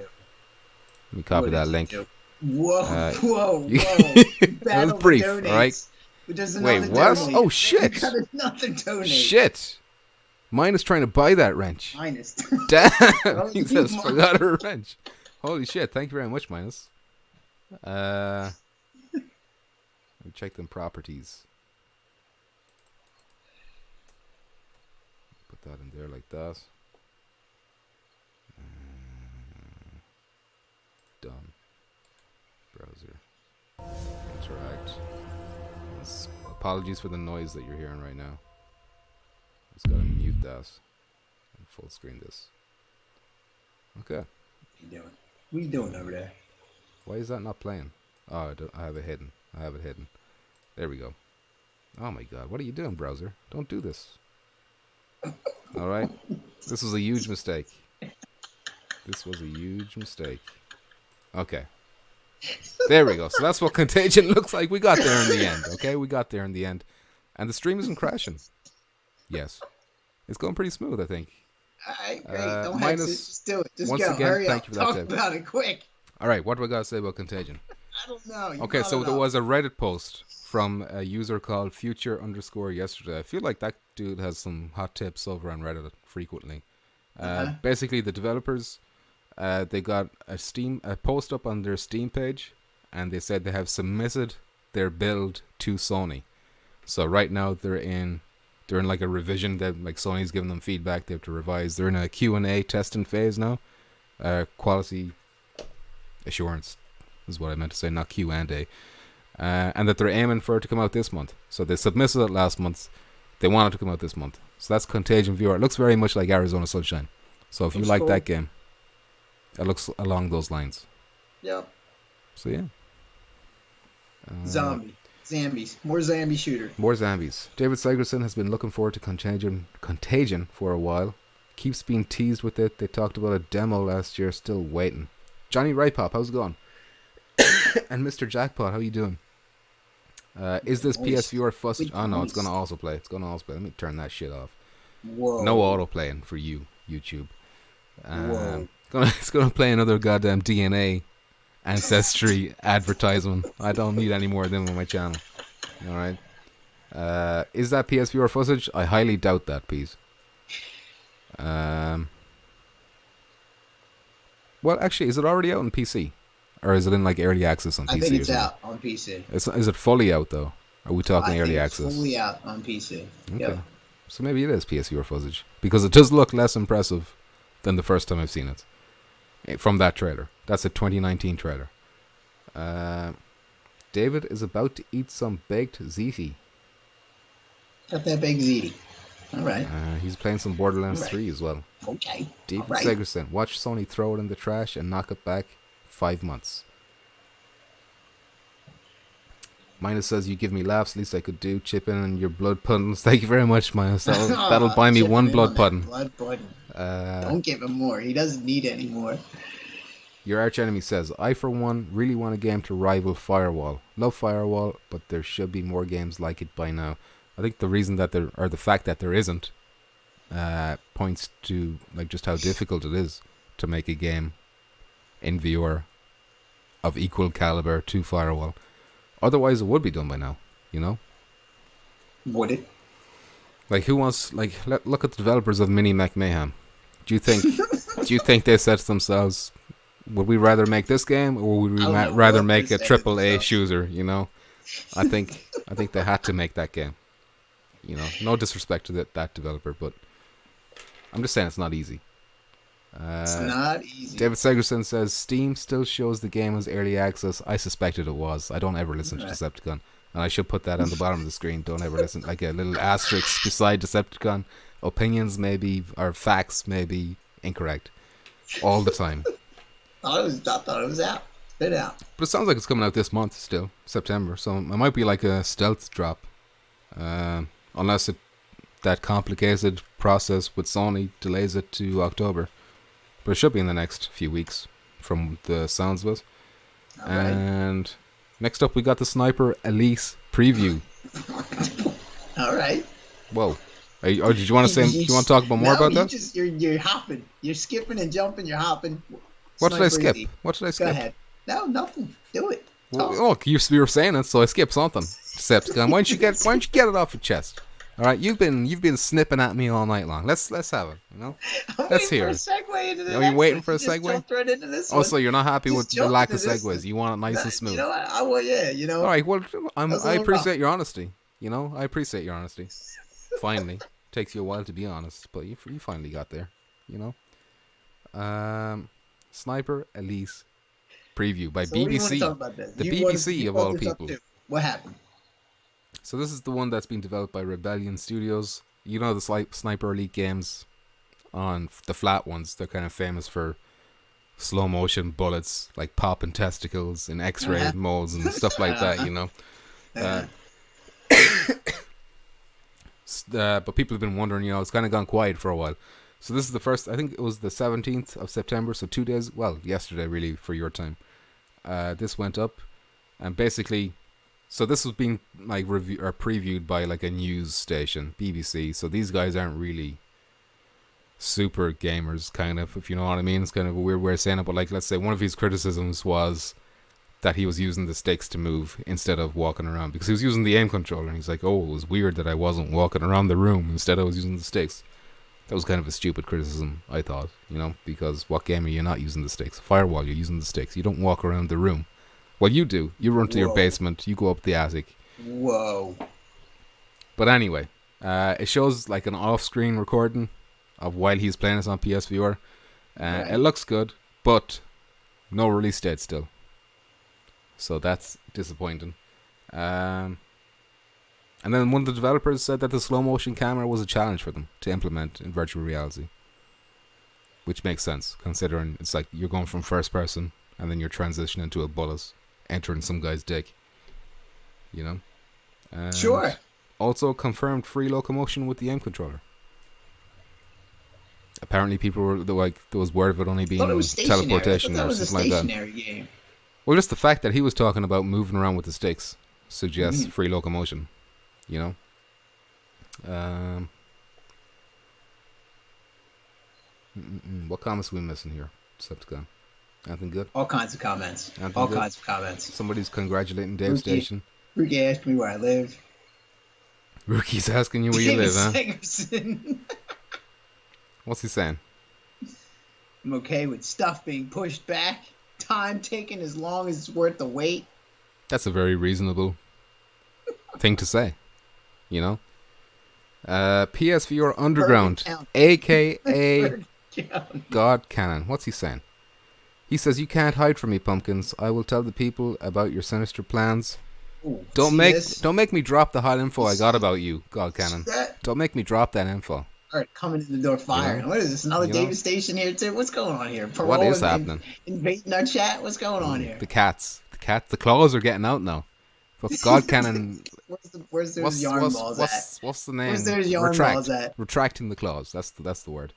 Let me copy What that is it link. do? Whoa, that whoa. was Battle brief, donates. right? It does Wait, another what? donate. Oh, shit. You got another donate. Shit! Mine is trying to buy that wrench. Minus. Damn! Oh, He you says, mon- forgot her wrench. Holy shit, thank you very much, Minus. Let me check them properties. Put that in there like that. Done. Browser. Interact. Apologies for the noise that you're hearing right now. Just gotta mute that and full screen this. Okay. What are you doing over there? Why is that not playing? Oh, I have it hidden. I have it hidden. There we go. Oh my god, what are you doing, browser? Don't do this. Alright? This was a huge mistake. This was a huge mistake. Okay. There we go. So that's what Contagion looks like. We got there in the end, okay? We got there in the end. And the stream isn't crashing. Yes. It's going pretty smooth, I think. Alright, great. Don't minus- have to. Just do it. Just once go. again, Hurry thank up. you for that Talk tip. about it quick. Alright, what do I got to say about Contagion? I don't know. You Okay, brought so it there up. was a Reddit post from a user called future_yesterday. I feel like that dude has some hot tips over on Reddit frequently. Basically, the developers, they got a post up on their Steam page, and they said they have submitted their build to Sony. So right now they're in like a revision. That like Sony's giving them feedback. They have to revise. They're in a Q&A testing phase now. Quality assurance is what I meant to say, not Q&A. and that they're aiming for it to come out this month. So they submitted it last month. They want it to come out this month. So that's Contagion VR. It looks very much like Arizona Sunshine. So if you like that game, it looks along those lines. Yep. So yeah. Zombies. More zombie shooter. More zombies. David Sigerson has been looking forward to Contagion for a while. Keeps being teased with it. They talked about a demo last year. Still waiting. Johnny Rypop, how's it going? And Mr. Jackpot, how you doing? Is this PSVR fussage? Oh no, it's gonna also play. Let me turn that shit off. Whoa. No auto playing for you, YouTube. It's gonna play another goddamn DNA Ancestry advertisement. I don't need any more of them on my channel. Alright. Is that PSVR fussage? I highly doubt that, please. Well, actually, is it already out on PC? Or is it in like early access on PC? I think it's out on PC. Is it fully out though? Are we talking early access? It's fully out on PC. Okay. Yep. So maybe it is PSVR fussage. Because it does look less impressive than the first time I've seen it. From that trailer. That's a 2019 trailer. David is about to eat some baked ziti. Got that big ziti. Alright. He's playing some Borderlands 3 as well. Okay. David Segerson. Watch Sony throw it in the trash and knock it back 5 months. Minus says, you give me laughs, least I could do. Chip in on your blood puddings. Thank you very much, Minus. That'll buy me one blood pudding. Blood pudding. Don't give him more. He doesn't need any more. Your arch enemy says, I for one really want a game to rival Firewall. Love Firewall, but there should be more games like it by now. I think the reason that there, or the fact that there isn't, points to like just how difficult it is to make a game in VR of equal caliber to Firewall. Otherwise, it would be done by now, you know? Would it? Like, who wants, like, look at the developers of Mini Mac Mayhem. Do you think they said to themselves, would we rather make this game, or would we rather make a AAA shooter, you know? I think they had to make that game. You know, no disrespect to that developer, but I'm just saying it's not easy. It's not easy. David Segerson says, Steam still shows the game as early access. I suspected it was. I don't ever listen to Decepticon. And I should put that on the bottom of the screen. Don't ever listen. Like a little asterisk beside Decepticon. Opinions maybe, or facts maybe incorrect. All the time. I thought it was out. It's been out. But it sounds like it's coming out this month still. September. So it might be like a stealth drop. Unless that complicated process with Sony delays it to October. But it should be in the next few weeks, from the sounds of it. All right. And next up, we got the Sniper Elise preview. All right. Whoa. Did you want to say? Do you want to talk about more about that? You're hopping. You're skipping and jumping. You're hopping. What did I skip? Go ahead. No, nothing. Do it. Well, you were saying it, so I skipped something. Decepticon. Why don't you get it off your chest? All right, you've been snipping at me all night long. Let's have it. You know, let's hear it. Are you waiting for a segue? Right into this one. So you're not happy with the lack of segues. You want it nice and smooth. You know what? You know. All right. Well, I appreciate your honesty. You know, I appreciate your honesty. Finally, takes you a while to be honest, but you finally got there. You know. Sniper Elise preview by BBC. The BBC of all people. What happened? So this is the one that's been developed by Rebellion Studios. You know the Sniper Elite games on the flat ones. They're kind of famous for slow motion bullets, like popping testicles in X-ray modes and stuff like that, you know. But people have been wondering, you know, it's kind of gone quiet for a while. So this is the first, I think it was the 17th of September, so 2 days, well, yesterday really for your time. This went up, and basically, so this was being like previewed by like a news station, BBC. So these guys aren't really super gamers, kind of, if you know what I mean. It's kind of a weird way of saying it, but like, let's say one of his criticisms was that he was using the sticks to move instead of walking around, because he was using the aim controller, and he's like, oh, it was weird that I wasn't walking around the room, instead I was using the sticks. That was kind of a stupid criticism, I thought, you know, because what game are you not using the sticks? Firewall, you're using the sticks. You don't walk around the room. Well, you do. You run to your basement. You go up the attic. Whoa. But anyway, it shows like an off-screen recording of while he's playing this on PSVR. It looks good, but no release date still. So that's disappointing. And then one of the developers said that the slow motion camera was a challenge for them to implement in virtual reality, which makes sense considering it's like you're going from first person and then you're transitioning to a bullet entering some guy's dick. You know. And Sure. Also confirmed free locomotion with the aim controller. Apparently, people were like, there was word of it only being teleportation or something like that. Game. Well, just the fact that he was talking about moving around with the sticks suggests free locomotion. You know. What comments are we missing here? Decepticon. Anything good? All kinds of comments. Kinds of comments. Somebody's congratulating Dave Station. Rookie asked me where I live. Rookie's asking you where you live, huh? Sangerson. What's he saying? I'm okay with stuff being pushed back. Time taken as long as it's worth the wait. That's a very reasonable thing to say. You know? PSVR Underground, a.k.a. God Cannon. What's he saying? He says, you can't hide from me, pumpkins. I will tell the people about your sinister plans. Ooh, don't make me drop the hot info I got about you, God Cannon. Don't make me drop that info. All right, coming in the door firing. You know? What is this? Another David Station here too? What's going on here? What is happening? Invading our chat? What's going on here? The cats. The claws are getting out now. But God Cannon. Where's those yarn balls at? What's the name? Where's those yarn balls at? Retracting the claws. That's the word.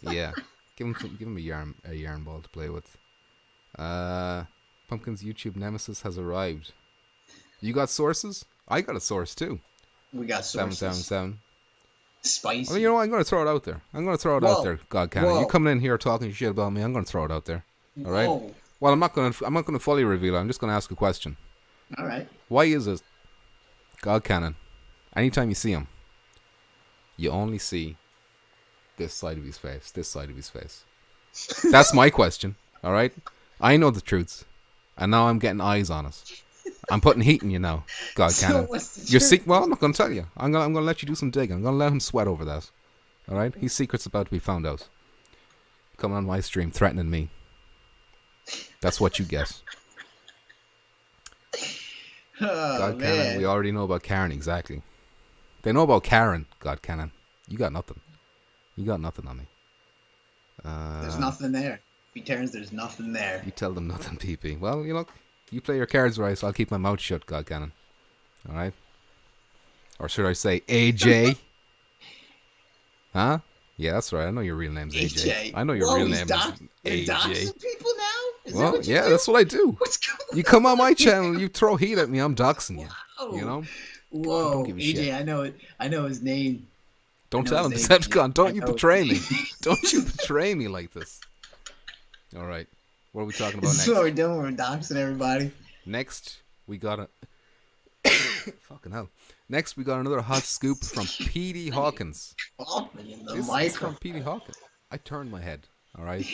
Yeah. Give him a yarn ball to play with. Pumpkin's YouTube nemesis has arrived. You got sources? I got a source too. We got sources. 777. Spicy. Well, you know what? I'm going to throw it out there. Out there, God Cannon. You coming in here talking shit about me? I'm going to throw it out there. All right. Well, I'm not going to fully reveal it. I'm just going to ask a question. All right. Why is it, God Cannon, anytime you see him, you only see this side of his face, this side of his face? That's my question. All right. I know the truths, and now I'm getting eyes on it. I'm putting heat in you now, God Cannon. Well, I'm not going to tell you. I'm going to let you do some digging. I'm going to let him sweat over that. All right? His secret's about to be found out. Coming on my stream, threatening me. That's what you get. God Cannon, we already know about Karen, exactly. They know about Karen, God Cannon. You got nothing. You got nothing on me. There's nothing there. If he turns, there's nothing there. You tell them nothing, PP. Well, you know, you play your cards right, so I'll keep my mouth shut, God Cannon. All right? Or should I say AJ? Huh? Yeah, that's right. I know your real name's AJ. I know your real name is AJ. People now? Well, yeah, that's what I do. You come on my channel, you throw heat at me, I'm doxing you. Whoa. You know? Whoa, don't give a AJ, shit. I know his name. Don't tell him, Decepticon. Don't you betray me. Don't you betray me like this. All right. What are we talking about next? That's what we're doing. We're doxing everybody. Next, we got a... Fucking hell. Next, we got another hot scoop from P.D. Hawkins. This is from P.D. Hawkins. I turned my head, all right?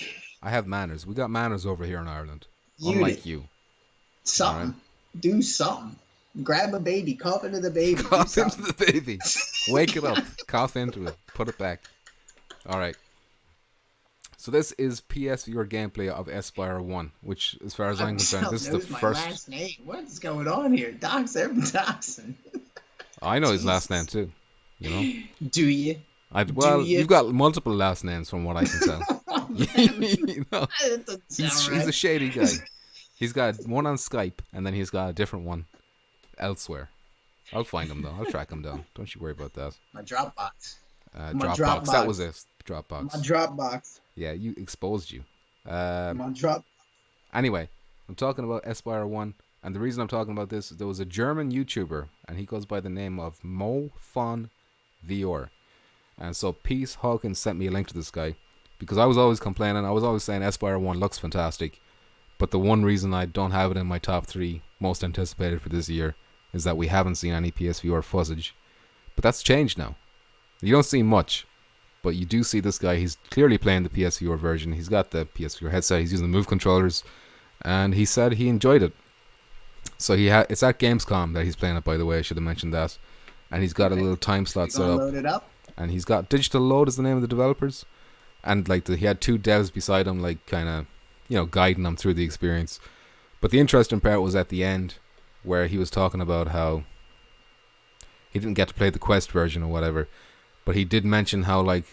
I have manners. We got manners over here in Ireland. Unlike you. Something. Right? Do something. Grab a baby. Cough into the baby. Cough into the baby. Wake it up. Cough into it. Put it back. All right. So this is PSVR gameplay of Espire 1, which, as far as I'm concerned, this is the first... last name. What's going on here? Everyone's doxing. I know his last name, too. You know? Do you? You've got multiple last names from what I can tell. You know? He's a shady guy. He's got one on Skype, and then he's got a different one elsewhere. I'll find him, though. I'll track him down. Don't you worry about that. My Dropbox. Dropbox. That was it. Dropbox. My Dropbox. Yeah, you exposed you. Anyway, I'm talking about Espire 1, and the reason I'm talking about this is there was a German YouTuber, and he goes by the name of MoFon VR. And so Peace Hawkins sent me a link to this guy, because I was always complaining, I was always saying Espire 1 looks fantastic, but the one reason I don't have it in my top 3 most anticipated for this year is that we haven't seen any PSVR footage. But that's changed now. You don't see much, but you do see this guy. He's clearly playing the PSVR version. He's got the PSVR headset. He's using the Move controllers, and he said he enjoyed it. So it's at Gamescom that he's playing it, by the way. I should have mentioned that. And he's got a little time slot set up. Load it up. And he's got Digital Load is the name of the developers. And he had 2 devs beside him, kind of, guiding him through the experience. But the interesting part was at the end, where he was talking about how he didn't get to play the Quest version or whatever, but he did mention how, like,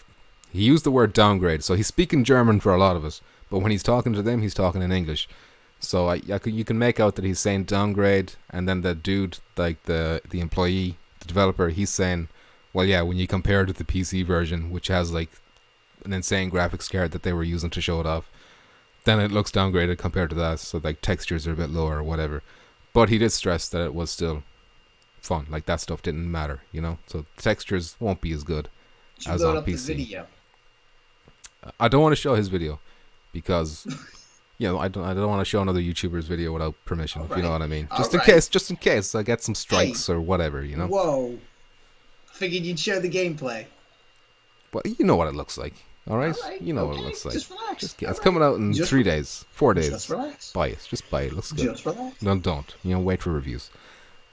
he used the word downgrade. So he's speaking German for a lot of us, but when he's talking to them, he's talking in English. So you can make out that he's saying downgrade, and then the dude, like the employee, the developer, he's saying, well, yeah, when you compare it to the PC version, which has like an insane graphics card that they were using to show it off, then it looks downgraded compared to that. So like textures are a bit lower or whatever. But he did stress that it was still fun. Like that stuff didn't matter, you know. So the textures won't be as good as on PC. The video. I don't want to show his video because you know, I don't want to show another YouTuber's video without permission, if you know what I mean. Just in case I get some strikes or whatever, you know. Whoa. Figured you'd share the gameplay. Well, you know what it looks like. All right? You know what it looks like. Just relax. It's coming out in 3 days, 4 days. Just relax. Buy it. Just buy it. It looks good. Just relax. No, don't. You know, wait for reviews.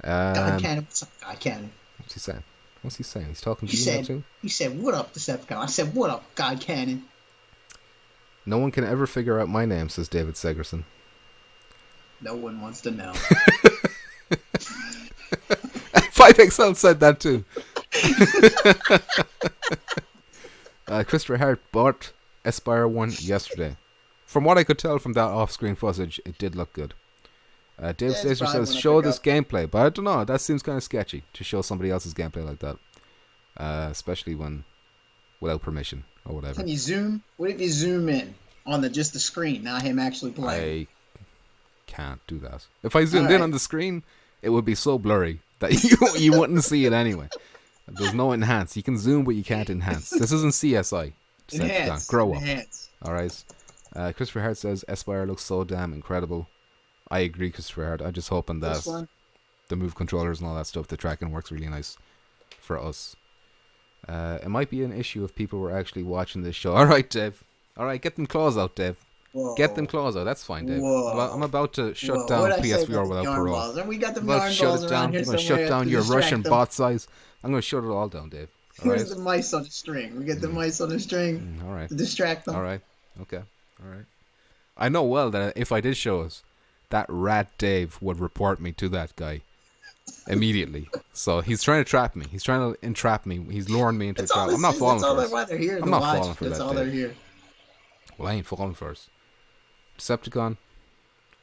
God Cannon. What's up, God Cannon? What's he saying? What's he saying? He's talking to you now too? He said, what up, Decepticon? I said, what up, God Cannon? No one can ever figure out my name, says David Segerson. No one wants to know. 5XL said that too. Christopher Hart bought Espire 1 yesterday. From what I could tell from that off-screen footage, it did look good. Dave Stacer says, show this gameplay. But I don't know, that seems kind of sketchy to show somebody else's gameplay like that. Especially when without permission or whatever. Can you zoom? What if you zoom in on just the screen, not him actually playing? I can't do that. If I zoomed in on the screen, it would be so blurry that you wouldn't see it anyway. There's no enhance. You can zoom, but you can't enhance. This isn't CSI. Enhance. Grow up. All right. Christopher Hart says, Espire looks so damn incredible. I agree, Christopher Hart. I'm just hoping that the move controllers and all that stuff, the tracking works really nice for us. It might be an issue if people were actually watching this show. All right, Dave. All right, get them claws out, Dave. Whoa. Get them claws out. That's fine, Dave. I'm about to shut down PSVR without parole. We got the yarn balls around here. I'm going to shut down your Russian bot size. I'm going to shut it all down, Dave. Where's the mice on a string? We get the mice on a string all right. to distract them. All right. Okay. All right. I know well that if I did show us, that rat Dave would report me to that guy immediely. So he's trying to trap me. He's trying to entrap me. He's luring me into a trap. I'm not falling for it. I'm not falling for that. That's all they're here. Well, I ain't falling for it. Decepticon,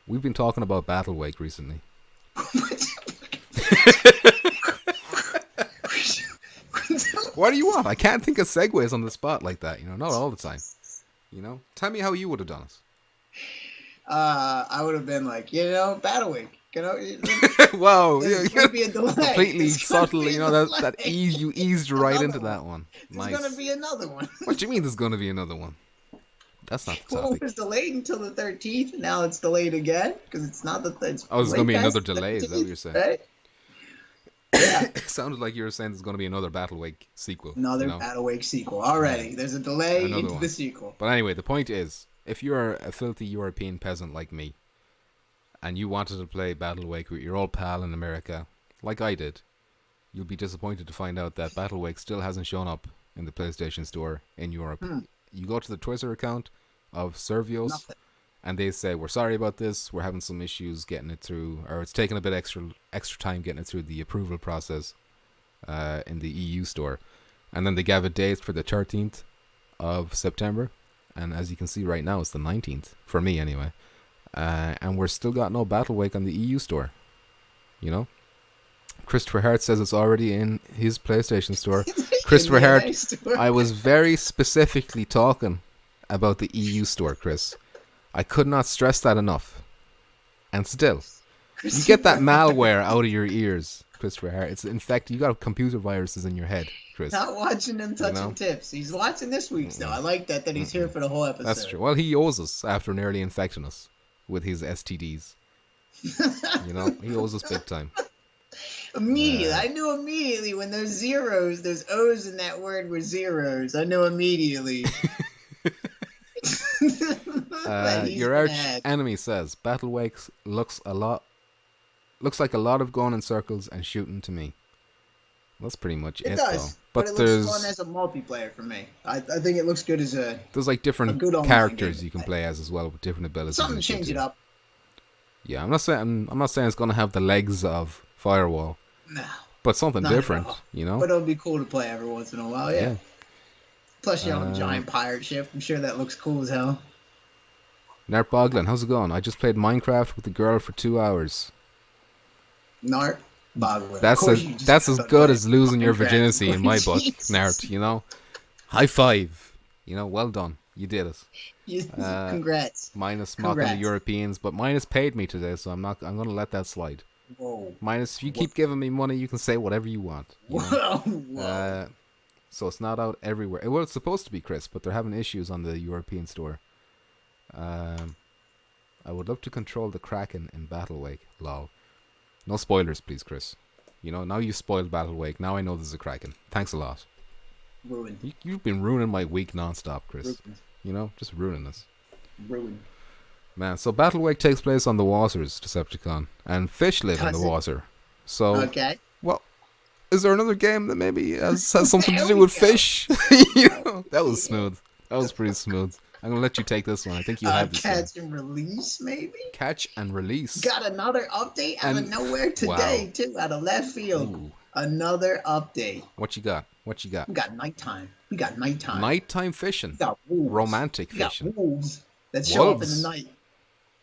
we've been talking about Battlewake recently. What do you want? I can't think of segues on the spot like that, you know, not all the time. You know? Tell me how you would have done it. I would have been like, you know, Battlewake. You know, whoa, there's gonna be a delay. Completely subtle, you know, that you eased right into that one. There's gonna be another one. What do you mean there's gonna be another one? That's not the topic. Well, it was delayed until the 13th, and now it's delayed again because it's not the. It's there's gonna be another delay. Is that what you're saying? Right? Yeah. It sounded like you were saying there's gonna be another Battlewake sequel. Another Battlewake sequel already. Yeah. There's a delay into the sequel. But anyway, the point is, if you're a filthy European peasant like me, and you wanted to play Battlewake with your old pal in America, like I did, you'll be disappointed to find out that Battlewake still hasn't shown up in the PlayStation Store in Europe. You go to the Twitter account of Servios, and they say, we're sorry about this, we're having some issues getting it through, or it's taking a bit extra time getting it through the approval process in the EU store. And then they gave a date for the 13th of September, and as you can see right now, it's the 19th, for me anyway. And we're still got no Battlewake on the EU store. You know? Christopher Hart says it's already in his PlayStation store. Christopher Hart, I was very specifically talking about the EU store, Chris. I could not stress that enough. And still, you get that malware out of your ears, Christopher Hart. It's infected. You got computer viruses in your head, Chris. Not watching them touching tips. He's watching this week's though. I like that he's here for the whole episode. That's true. Well, he owes us after nearly infecting us with his STDs. You know, he owes us big time. Immediately. I knew immediately when those zeros, those O's in that word were zeros. I knew immediately. Your arch enemy says Battlewake looks like a lot of going in circles and shooting to me. That's pretty much it though. But it looks fun as a multiplayer for me. I think it looks good as a. There's like different characters you can play as well with different abilities. Something to change it up. Yeah, I'm not saying it's gonna have the legs of Firewall, No, but something not at all. different, you know? But it'll be cool to play every once in a while. Yeah. Yeah. Plus, you're on a Um, giant pirate ship. I'm sure that looks cool as hell. Nert Boglin, how's it going? I just played Minecraft with the girl for 2 hours. Nart Bogwell. Of That's course, you just that's as got good play as losing your Minecraft. virginity in my book, Jesus. Nert. You know, high five. You know, well done. You did it. Uh, Congrats. Minus mocking the Congrats. Europeans, but Minus paid me today, so I'm not. I'm gonna let that slide. Whoa. Minus, if you Whoa. keep giving me money, you can say whatever you want. You know? Whoa. So it's not out everywhere. Well, it's supposed to be, Chris, but they're having issues on the European store. I would love to control the Kraken in Battlewake. Lol. No spoilers, please, Chris. You know, now you spoiled Battlewake. Now I know there's a Kraken. Thanks a lot. Ruined. You've been ruining my week non-stop, Chris. Ruined. You know, just ruining us. Ruined. Man, so Battlewake takes place on the waters, Decepticon. And fish live in the water. So, Okay. well, is there another game that maybe has something to There do we with go. fish? You know, that was smooth. That was pretty smooth. I'm going to let you take this one. I think you have this game. Catch and release, maybe? Catch and release. Got another update out of And- nowhere today, too, out of left field. Ooh. Another update. What you got? What you got? We got nighttime. We got nighttime. Nighttime fishing. We got wolves. Romantic We got fishing. wolves that show up in Wolves? the night.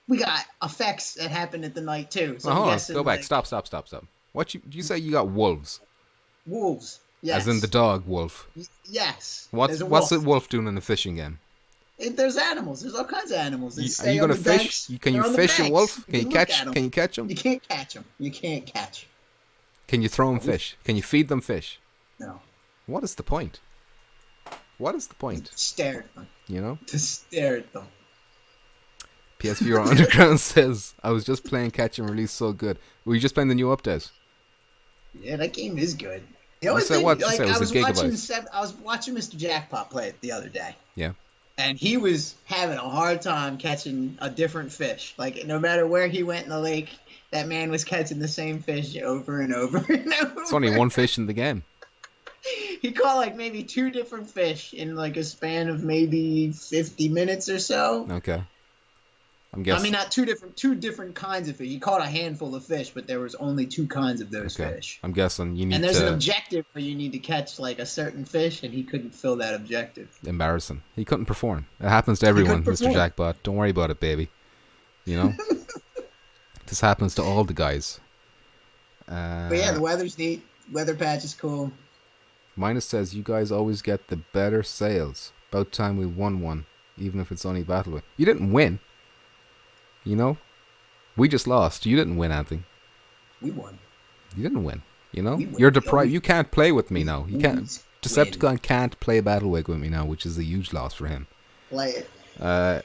We got effects that happen at the night, too. So Oh, I'm hold on. guessing, Go back. like, Stop. What you say you got wolves? wolves. Yes. As in the dog wolf. Yes. What's There's a what's wolf. a wolf doing in a fishing game? There's animals. There's all kinds of animals. That Are stay you on gonna the fish? banks. Can you They're on the fish a banks. wolf? Can you look at catch? 'em. Can you catch them? You can't catch them. You can't catch. Can you throw them fish? Can you feed them fish? No. What is the point? What is the point? Stare at them. You know? To stare at them. PSVR Underground says, I was just playing Catch and Release so good. Were you just playing the new update? Yeah, that game is good. The You only said thing, what? You like, said it I was was a watching gigabyte. I was watching Mr. Jackpot play it the other day, Yeah. and he was having a hard time catching a different fish. Like, no matter where he went in the lake, that man was catching the same fish over and over and over. It's only one fish in the game. He caught like maybe 2 different fish in like a span of maybe 50 minutes or so. Okay. I'm I guessing. mean, not two different kinds of fish. He caught a handful of fish, but there was only 2 kinds of those Okay. fish. I'm guessing you need And there's an to. objective where you need to catch like a certain fish, and he couldn't fill that objective. Embarrassing. He couldn't perform. It happens to everyone, couldn't Mr. perform. Jackpot. Don't worry about it, baby. You know? This happens to all the guys. But yeah, the weather's neat. Weather patch is cool. Minus says, you guys always get the better sales. About time we won one, even if it's only Battlewake. You didn't win. You know? We just lost. You didn't win anything. We won. You didn't win. You know? We win. You're We deprived. always- You can't play with me now. You can't. Always Decepticon can't play Battlewake with me now, which is a huge loss for him. Play it Uh,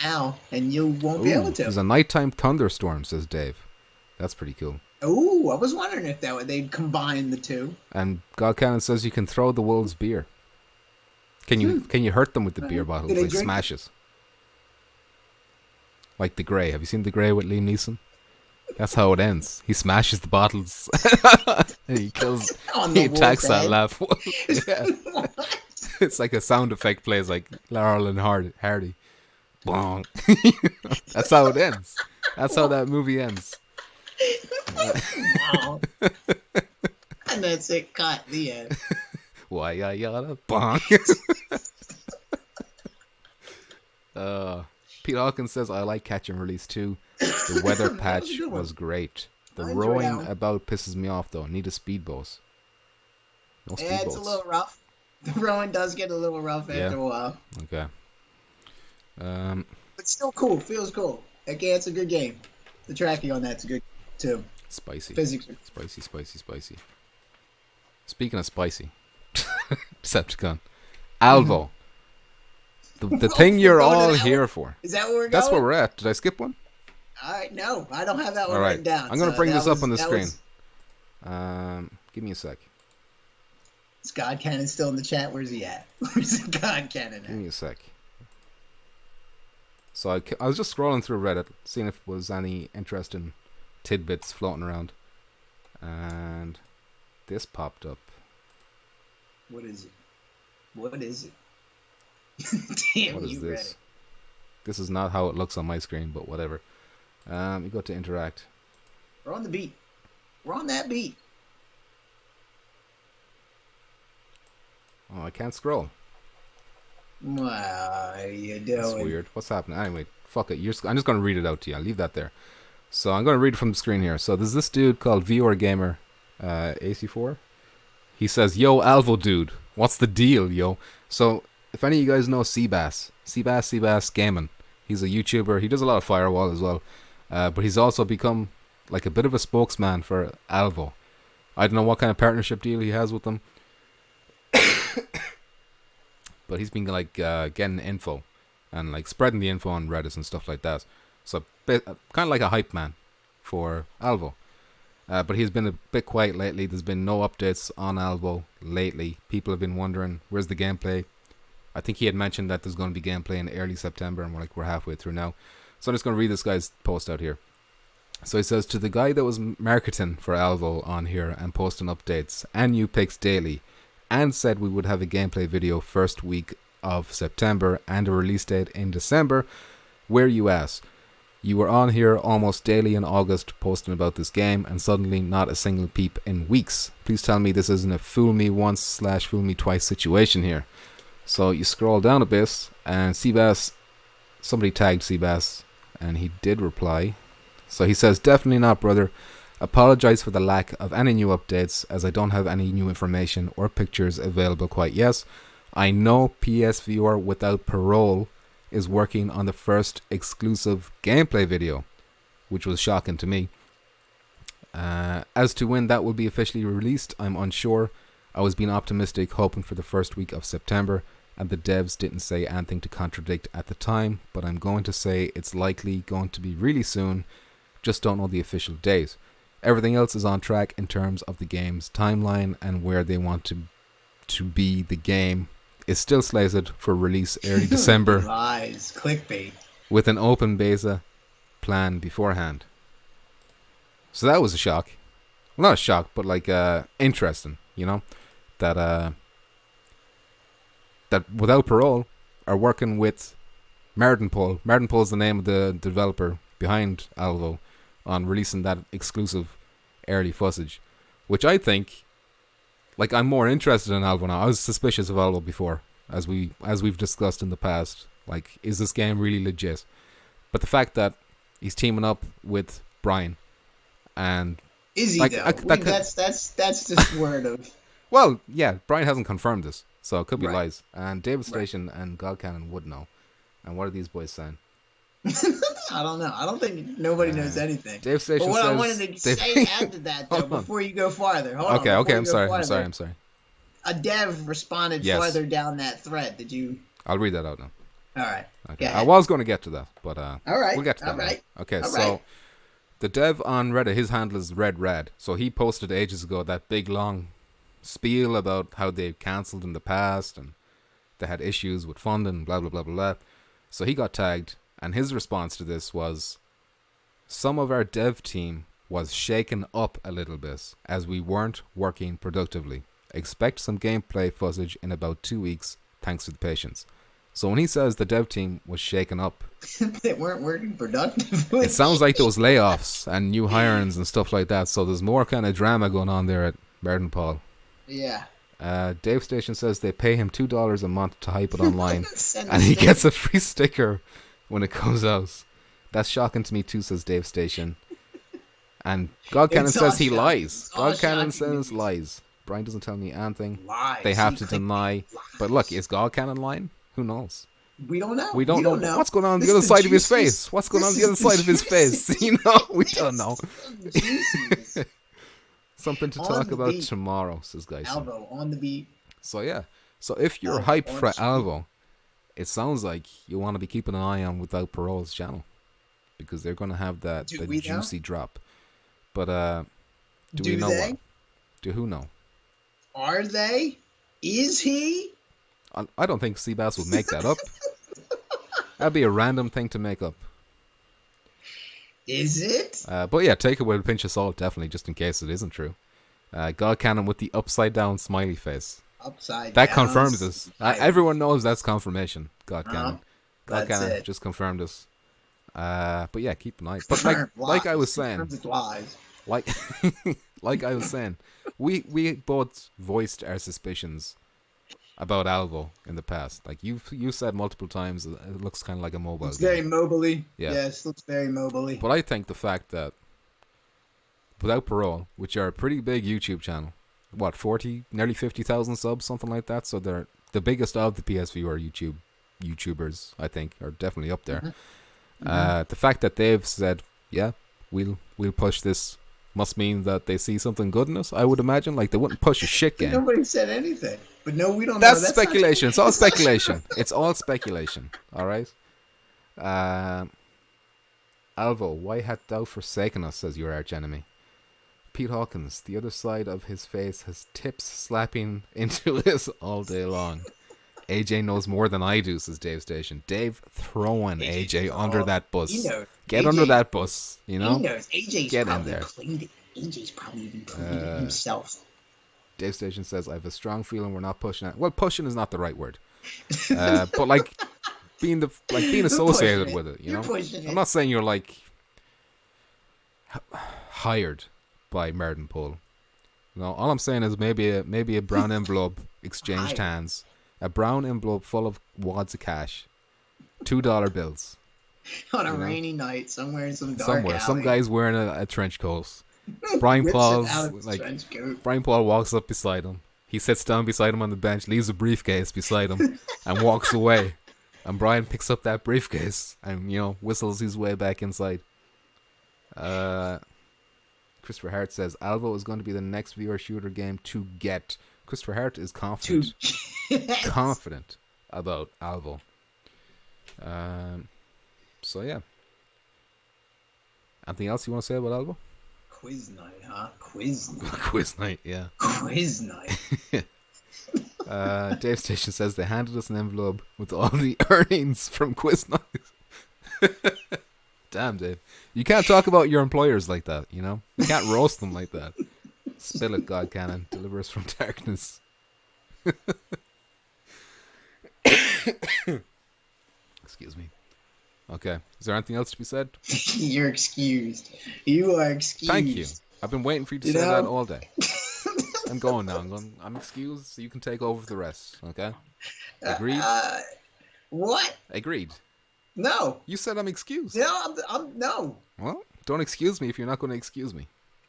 now, and you won't be able there's to. a nighttime thunderstorm, says Dave. That's pretty cool. Ooh, I was wondering if they'd combine the two. And God Cannon says you can throw the wolves beer. Can you hurt them with the beer bottles? Do they Like drink smashes. Like The Grey. Have you seen The Grey with Liam Neeson? That's how it ends. He smashes the bottles and he kills. On He the attacks that wolf's laugh. Yeah. It's like a sound effect plays like Laurel and Hardy. Bong. That's how it ends. That's how that movie ends. Wow. And that's it. Cut the end. Why yada bong. Pete Hawkins says I like Catch and Release too. The weather That was a patch good one. was great. The I enjoyed that rowing one. about pisses me off though. Need a speedboat. No Yeah, it's a speedboats. little rough. The rowing does get a little rough Yeah. after a while. Okay. But still cool. Feels cool. Okay, it's a good game. The tracking on that's good too. Spicy. Physics. Spicy. Speaking of spicy, Decepticon, Alvo, the thing you're We're going to all Alvo? here for. Is that where we're going? That's where we're at. Did I skip one? All right, no, I don't have that one All right. written down. I'm gonna so bring that this up was- on the that screen. was- Give me a sec. Is God Cannon still in the chat? Where's he at? Where's God Cannon Give at? me a sec. So I was just scrolling through Reddit, seeing if there was any interesting tidbits floating around, and this popped up. What is it? What is it? Damn, What is you read this? it. This is not how it looks on my screen, but whatever. You go to interact. We're on the beat. We're on that beat. Oh, I can't scroll. What are you doing? That's weird. What's happening? Anyway, fuck it. I'm just going to read it out to you. I'll leave that there. So I'm going to read it from the screen here. So there's this dude called VR Gamer AC4. He says, "Yo, Alvo dude, what's the deal, yo?" So if any of you guys know Seabass Gaming, he's a YouTuber. He does a lot of Firewall as well. But he's also become like a bit of a spokesman for Alvo. I don't know what kind of partnership deal he has with them. But he's been like getting info and like spreading the info on Reddit and stuff like that. So kind of like a hype man for Alvo. But he's been a bit quiet lately. There's been no updates on Alvo lately. People have been wondering, where's the gameplay? I think he had mentioned that there's going to be gameplay in early September, and we're halfway through now. So I'm just going to read this guy's post out here. So he says, "To the guy that was marketing for Alvo on here and posting updates and new picks daily, and said we would have a gameplay video first week of September and a release date in December, where you at? You were on here almost daily in August posting about this game, and suddenly not a single peep in weeks. Please tell me this isn't a fool me once / fool me twice situation here." So you scroll down a bit, and Seabass, somebody tagged Seabass, and he did reply. So he says, "Definitely not, brother. Apologize for the lack of any new updates, as I don't have any new information or pictures available quite yet. I know PSVR without parole is working on the first exclusive gameplay video," which was shocking to me. "As to when that will be officially released, I'm unsure. I was being optimistic, hoping for the first week of September, and the devs didn't say anything to contradict at the time, but I'm going to say it's likely going to be really soon, just don't know the official date. Everything else is on track in terms of the game's timeline and where they want to be. The game is still slated for release early December." Lies, clickbait. "With an open beta plan beforehand." So that was a shock. Well, not a shock, but like interesting, you know, that Without Parole are working with Martinpole. Martinpole is the name of the developer behind Alvo, on releasing that exclusive early footage, which I think, like, I'm more interested in Alvo now. I was suspicious of Alvo before, as we've discussed in the past. Like, is this game really legit? But the fact that he's teaming up with Brian, and is he like, though? That's just word of. Well, yeah, Brian hasn't confirmed this, so it could be Right. lies. And David Station and God Cannon would know. And what are these boys saying? I don't know. I don't think nobody knows anything. Dave Station But what says, I wanted to say after that, though, before you go farther, hold on. Okay, I'm before you sorry. go farther, A dev responded Yes. farther down that thread. Did you? I'll read that out now. All right. Okay. I was going to get to that, but all right. we'll get to that. All right. Now. Okay, all so right. the dev on Reddit, his handle is RedRad. So he posted ages ago that big long spiel about how they cancelled in the past and they had issues with funding, blah blah blah blah blah. So he got tagged, and his response to this was, "Some of our dev team was shaken up a little bit as we weren't working productively. Expect some gameplay footage in about 2 weeks. Thanks for the patience." So when he says the dev team was shaken up, They weren't working productively. it sounds like those layoffs and new hirings and stuff like that. So there's more kind of drama going on there at Baird & Paul. Yeah. Dave Station says they pay him $2 a month to hype it online, Send and the he sticker. gets a free sticker when it comes out. That's shocking to me too, says Dave Station. And God Cannon It's says all he shocking. lies. It's all God Cannon shocking says lies. Brian doesn't tell me anything. Lies. They have See, to deny. lies. But look, is God Cannon lying? Who knows? We don't know. We don't know. What's going on This the other is the side of his juiciest- face? What's going this on the is other side of his face? juiciest- You know, we don't know. This is juiciest. Something to On talk the about beat. tomorrow, says Guy. Alvo on the beat. So yeah. So if you're Alvo hyped on for the street. Alvo, it sounds like you want to be keeping an eye on Without Parole's channel, because they're going to have that Do the we know? juicy drop. But do we Do know they? what? Do who know? Are they? Is he? I don't think Seabass would make that up. That'd be a random thing to make up. Is it? But yeah, take it with a pinch of salt, definitely, just in case it isn't true. God Cannon with the upside down smiley face. Upside That down. confirms this. Everyone knows that's confirmation. God Cannon. God that's Cannon it. just confirmed this. But yeah, keep an eye. But like I was saying, It's lies. like like I was saying, we both voiced our suspicions about Alvo in the past. Like you said multiple times, it looks kind of like a mobile It's game. very mobily. Yeah. Yes, looks very mobily. But I think the fact that Without Parole, which are a pretty big YouTube channel, what, 40, nearly 50,000 subs, something like that. So they're the biggest of the PSVR YouTubers, I think, are definitely up there. The fact that they've said, yeah, we'll push this, must mean that they see something good in us, I would imagine. Like, they wouldn't push a shit game. Nobody said anything. But no, we don't know. That's speculation. It's all speculation. It's all speculation. All right? Alvo, why hast thou forsaken us, says your arch enemy. Pete Hawkins, the other side of his face has tips slapping into his all day long. AJ knows more than I do, says Dave Station. Dave throwing AJ under that bus. He knows. Get AJ, under that bus, you know? He knows. AJ's Get probably in there. played it. AJ's probably even played it himself. Dave Station says, I have a strong feeling we're not pushing it. Well, pushing is not the right word. But like being associated with it, you know? I'm not saying you're like hired by Merton Pool. No, all I'm saying is maybe a brown envelope exchanged hands. A brown envelope full of wads of cash. $2 bills. On a rainy night, somewhere in some dark alley. Some guy's wearing a trench coat. Brian Paul walks up beside him. He sits down beside him on the bench, leaves a briefcase beside him, and walks away. And Brian picks up that briefcase and, whistles his way back inside. Christopher Hart says Alvo is going to be the next VR shooter game to get. Christopher Hart is confident. Confident about Alvo. So yeah. Anything else you want to say about Alvo? Quiz night, huh? Quiz night. Quiz night, yeah. Quiz night. Dave Station says they handed us an envelope with all the earnings from Quiz night. Damn, Dave. You can't talk about your employers like that, you know? You can't roast them like that. Spill it, God Cannon. Deliver us from darkness. Excuse me. Okay. Is there anything else to be said? You're excused. You are excused. Thank you. I've been waiting for you to say that all day. I'm going now. I'm excused, so you can take over the rest. Okay? Agreed? What? Agreed. No. You said I'm excused. No, I'm no. Well, don't excuse me if you're not going to excuse me.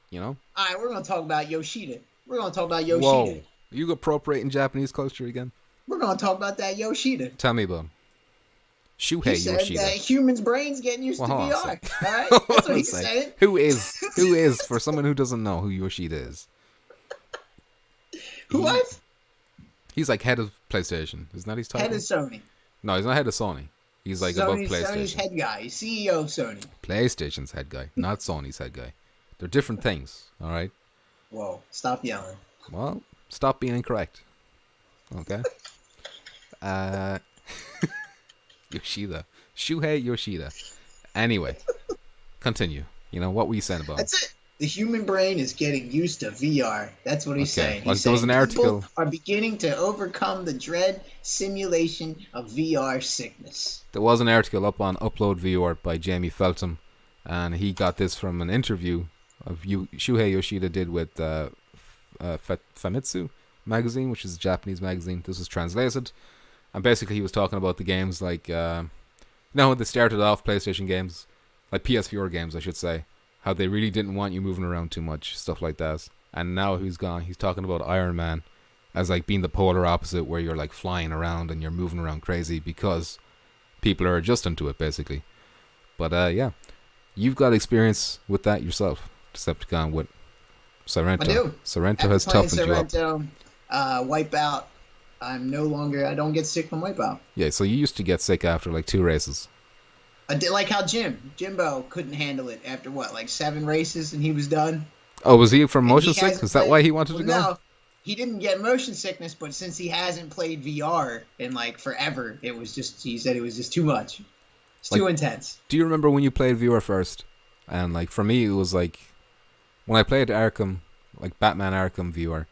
You know? All right, we're going to talk about Yoshida. Whoa. Are you appropriating Japanese culture again? We're going to talk about that Yoshida. Tell me about him. Shuhei Yoshida. He said that humans' brains getting used to VR. All right? That's what he said. Who is, for someone who doesn't know who Yoshida is? What? He's like head of PlayStation. Isn't that his title? Head of Sony. No, he's not head of Sony. He's like above PlayStation. Sony's head guy. He's CEO of Sony. PlayStation's head guy, not Sony's head guy. They're different things, all right? Whoa, stop yelling. Well, stop being incorrect. Okay? Yoshida. Shuhei Yoshida. Anyway, continue. You know, what were you saying about? That's it. The human brain is getting used to VR. That's what he's saying. He's there was an article. People are beginning to overcome the dread simulation of VR sickness. There was an article up on Upload VR by Jamie Feltham, and he got this from an interview of Shuhei Yoshida did with Famitsu magazine, which is a Japanese magazine. This was translated, and basically he was talking about the games like, when they started off, PlayStation games, like PSVR games, I should say, how they really didn't want you moving around too much, stuff like that. And now he's talking about Iron Man as like being the polar opposite, where you're like flying around and you're moving around crazy because people are adjusting to it, basically. But yeah, you've got experience with that yourself, Decepticon, with Sorento. I do. Sorento has toughened you up. Wipeout. I don't get sick from Wipeout. Yeah, so you used to get sick after like 2 races. I did like how Jimbo couldn't handle it after like 7 races and he was done. Oh, was he from motion sickness? Is that why he wanted to go? No, he didn't get motion sickness, but since he hasn't played VR in like forever, he said it was just too much. It's too intense. Do you remember when you played VR first? And like for me, it was like when I played Arkham, like Batman Arkham VR.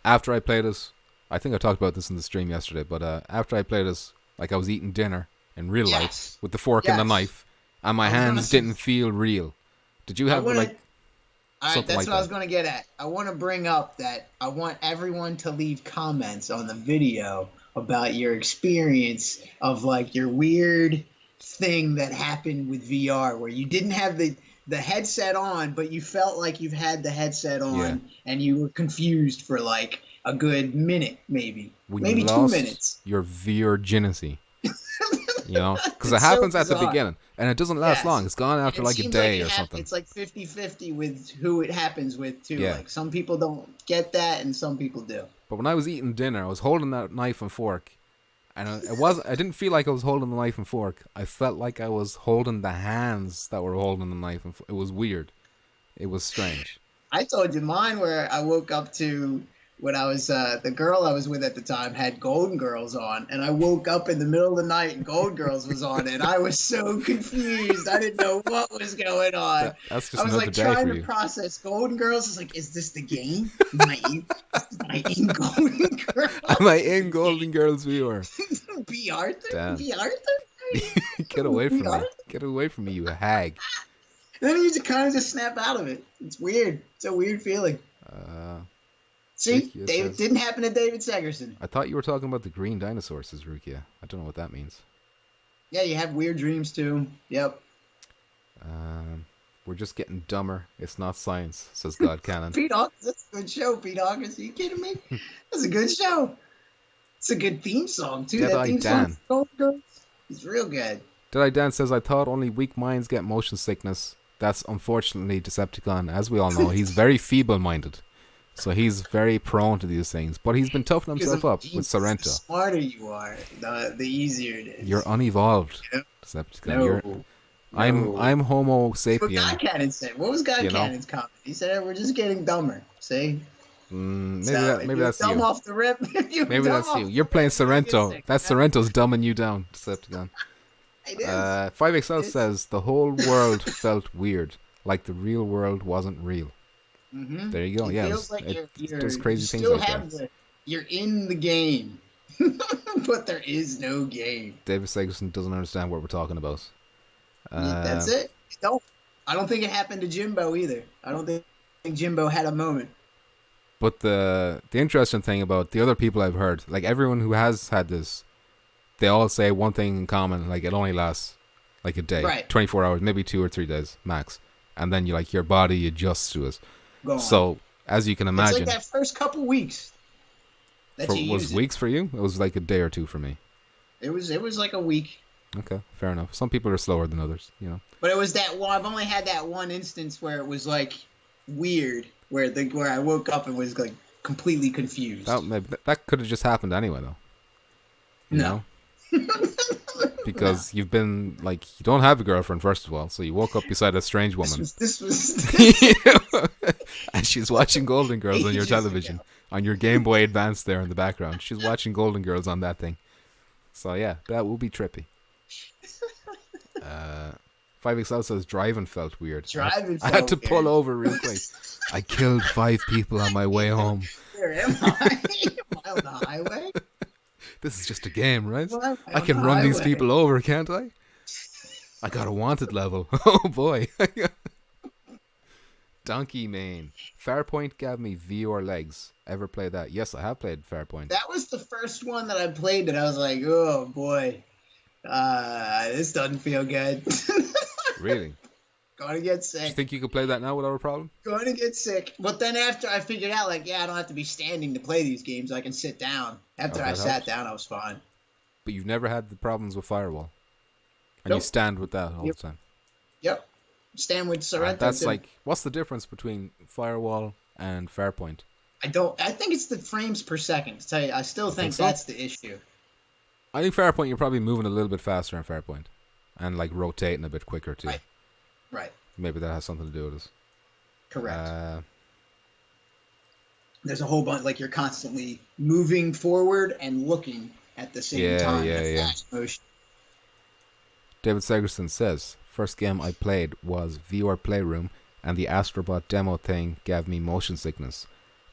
After I played it, I think I talked about this in the stream yesterday, but after I played it, like I was eating dinner in real life Yes. with the fork and the Yes. knife, and my I was gonna hands say, didn't feel real. Did you I have want like to. All right, something that's like what I was that? going to get at. I want to bring up that I want everyone to leave comments on the video about your experience of like your weird thing that happened with VR where you didn't have the headset on, but you felt like you've had the headset Yeah. on and you were confused for like a good minute, maybe When you maybe two lost minutes. your virginity, because it It's so happens at the bizarre. beginning and it doesn't last long. Yes. It's gone And after it like a seems like day or something. it's like 50-50 with who it happens with too. Yeah. Like some people don't get that and some people do. But when I was eating dinner, I was holding that knife and fork, and I didn't feel like I was holding the knife and fork. I felt like I was holding the hands that were holding the knife and fork. It was weird. It was strange. I told you mine where I woke up to when I was the girl I was with at the time had Golden Girls on, and I woke up in the middle of the night and Golden Girls was on, and I was so confused. I didn't know what was going on. That's just I was another like day trying for to you. process Golden Girls. I was like, is this the game? Am I in Golden Girls? Am I in Golden Girls VR? B. Arthur? Damn. B. Arthur? Get away from B. me. Arthur? Get away from me, you hag. And then you just kind of just snap out of it. It's weird. It's a weird feeling. See, Rukia David says- didn't happen to David Segerson. I thought you were talking about the green dinosaurs, says Rukia. I don't know what that means. Yeah, you have weird dreams too. Yep. We're just getting dumber. It's not science, says God Cannon. Pete Hawkins, that's a good show, Pete Hawkins. Are you kidding me? That's a good show. It's a good theme song too. Dead that Eye theme Dan. song is real good. Dead Eye Dan says, I thought only weak minds get motion sickness. That's unfortunately Decepticon. As we all know, he's very feeble-minded. So he's very prone to these things. But he's been toughening himself up with The Sorento. smarter you are, the easier it is. You're unevolved, You know? Decepticon. No. I'm Homo What sapien. God Cannon said. What was God You know? Cannon's comment? He said we're just getting dumber. See? Maybe So, if maybe you're that's dumb you. off the rip. Maybe that's you. You're playing Sorento. That's Sorento's dumbing you down, Decepticon. It is. 5XL It's- says the whole world felt weird, like the real world wasn't real. Mhm. There you go. It Yeah, feels like there's crazy you things still like have that. you're in the game, but there is no game. David Segerson doesn't understand what we're talking about. That's it. I don't think it happened to Jimbo either. I don't think Jimbo had a moment. But the interesting thing about the other people I've heard, like everyone who has had this, they all say one thing in common, like it only lasts like a day, Right. 24 hours, maybe 2 or 3 days max, and then your body adjusts to it. Go on. So as you can it's imagine, like that first couple weeks. That you was use weeks for you? It was like a day or 2 for me. It was like a week. Okay, fair enough. Some people are slower than others, But it was that one. I've only had that one instance where it was like weird, where I woke up and was like completely confused. That could have just happened anyway, though. You No. know? Because you've been you don't have a girlfriend, first of all, so you woke up beside a strange woman. This was And she's watching Golden Girls on your Ages television, ago. on your Game Boy Advance there in the background. She's watching Golden Girls on that thing. So yeah, that will be trippy. 5XL says driving felt weird. Driving I had to felt pull weird. over real quick. I killed 5 people on my way home. Where am I? Am I on the highway? This is just a game, right? Well, am I on can the run these highway. people over, can't I? I got a wanted level. Oh boy. Donkey Mane. Farpoint gave me VR legs. Ever play that? Yes, I have played Farpoint. That was the first one that I played that I was like, oh boy, this doesn't feel good. Really? Gonna get Do sick. you think you could play that now without a problem? Going to get sick. But then after I figured out, like, yeah, I don't have to be standing to play these games. I can sit down. After Oh, I that sat helps. down, I was fine. But you've never had the problems with Firewall. And you Nope. stand with that all Yep. the time. Yep. Stand with Sorento. That's too. what's the difference between Firewall and Farpoint? I think it's the frames per second. To tell you, I still think so? that's the issue. I think Farpoint, you're probably moving a little bit faster in Farpoint. And rotating a bit quicker too. Right. Right. Maybe that has something to do with it. Correct. There's a whole bunch, like you're constantly moving forward and looking at the same Yeah, time. yeah, in yeah. fast motion. David Segerson says, first game I played was VR Playroom, and the Astrobot demo thing gave me motion sickness.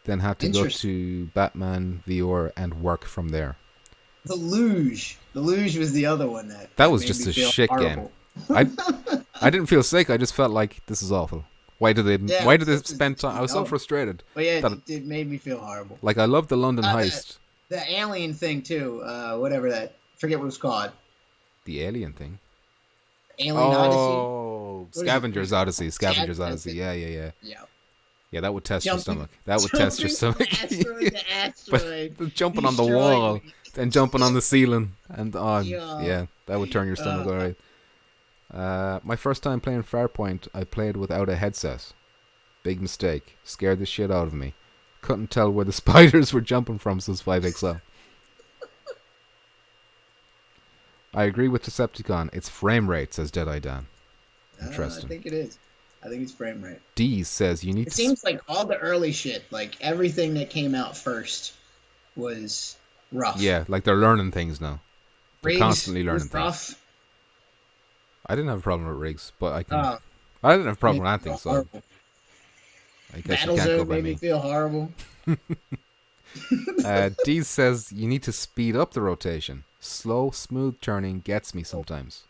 Then had to go Interesting. to Batman VR and work from there. The luge. The luge was the other one That was made just me a feel shit game. horrible. I didn't feel sick. I just felt like this is awful. Why did they? Yeah, Why did they it's spend time? I was so dumb. frustrated. But yeah, That it made me feel horrible. like I love the London The, heist, the alien thing too. Whatever that. Forget what it was called. the alien thing. Alien Odyssey. Oh, What is it? Scavenger's Odyssey. Scavenger's That's Odyssey. it. Yeah, yeah, yeah. Yeah. Yeah, that would test your Jumping, stomach. That would test your jumping stomach. from asteroid to asteroid. But jumping on the destroying wall me. and jumping on the ceiling and on, Yeah. yeah, that would turn your stomach alright. My first time playing Farpoint, I played without a headset. Big mistake. Scared the shit out of me. Couldn't tell where the spiders were jumping from since 5XL. I agree with Decepticon. It's frame rate, says Deadeye Dan. Interesting. I think it is. I think it's frame rate. D says you need It to... seems like all the early shit, like everything that came out first, was rough. Yeah, like they're learning things now. They're Riggs constantly learning was things. rough. I didn't have a problem with rigs, but I can... I didn't have a problem with anything, so... Horrible. I guess you can't go Battlezone by made me. me feel horrible. D says you need to speed up the rotation. Slow, smooth turning gets me sometimes.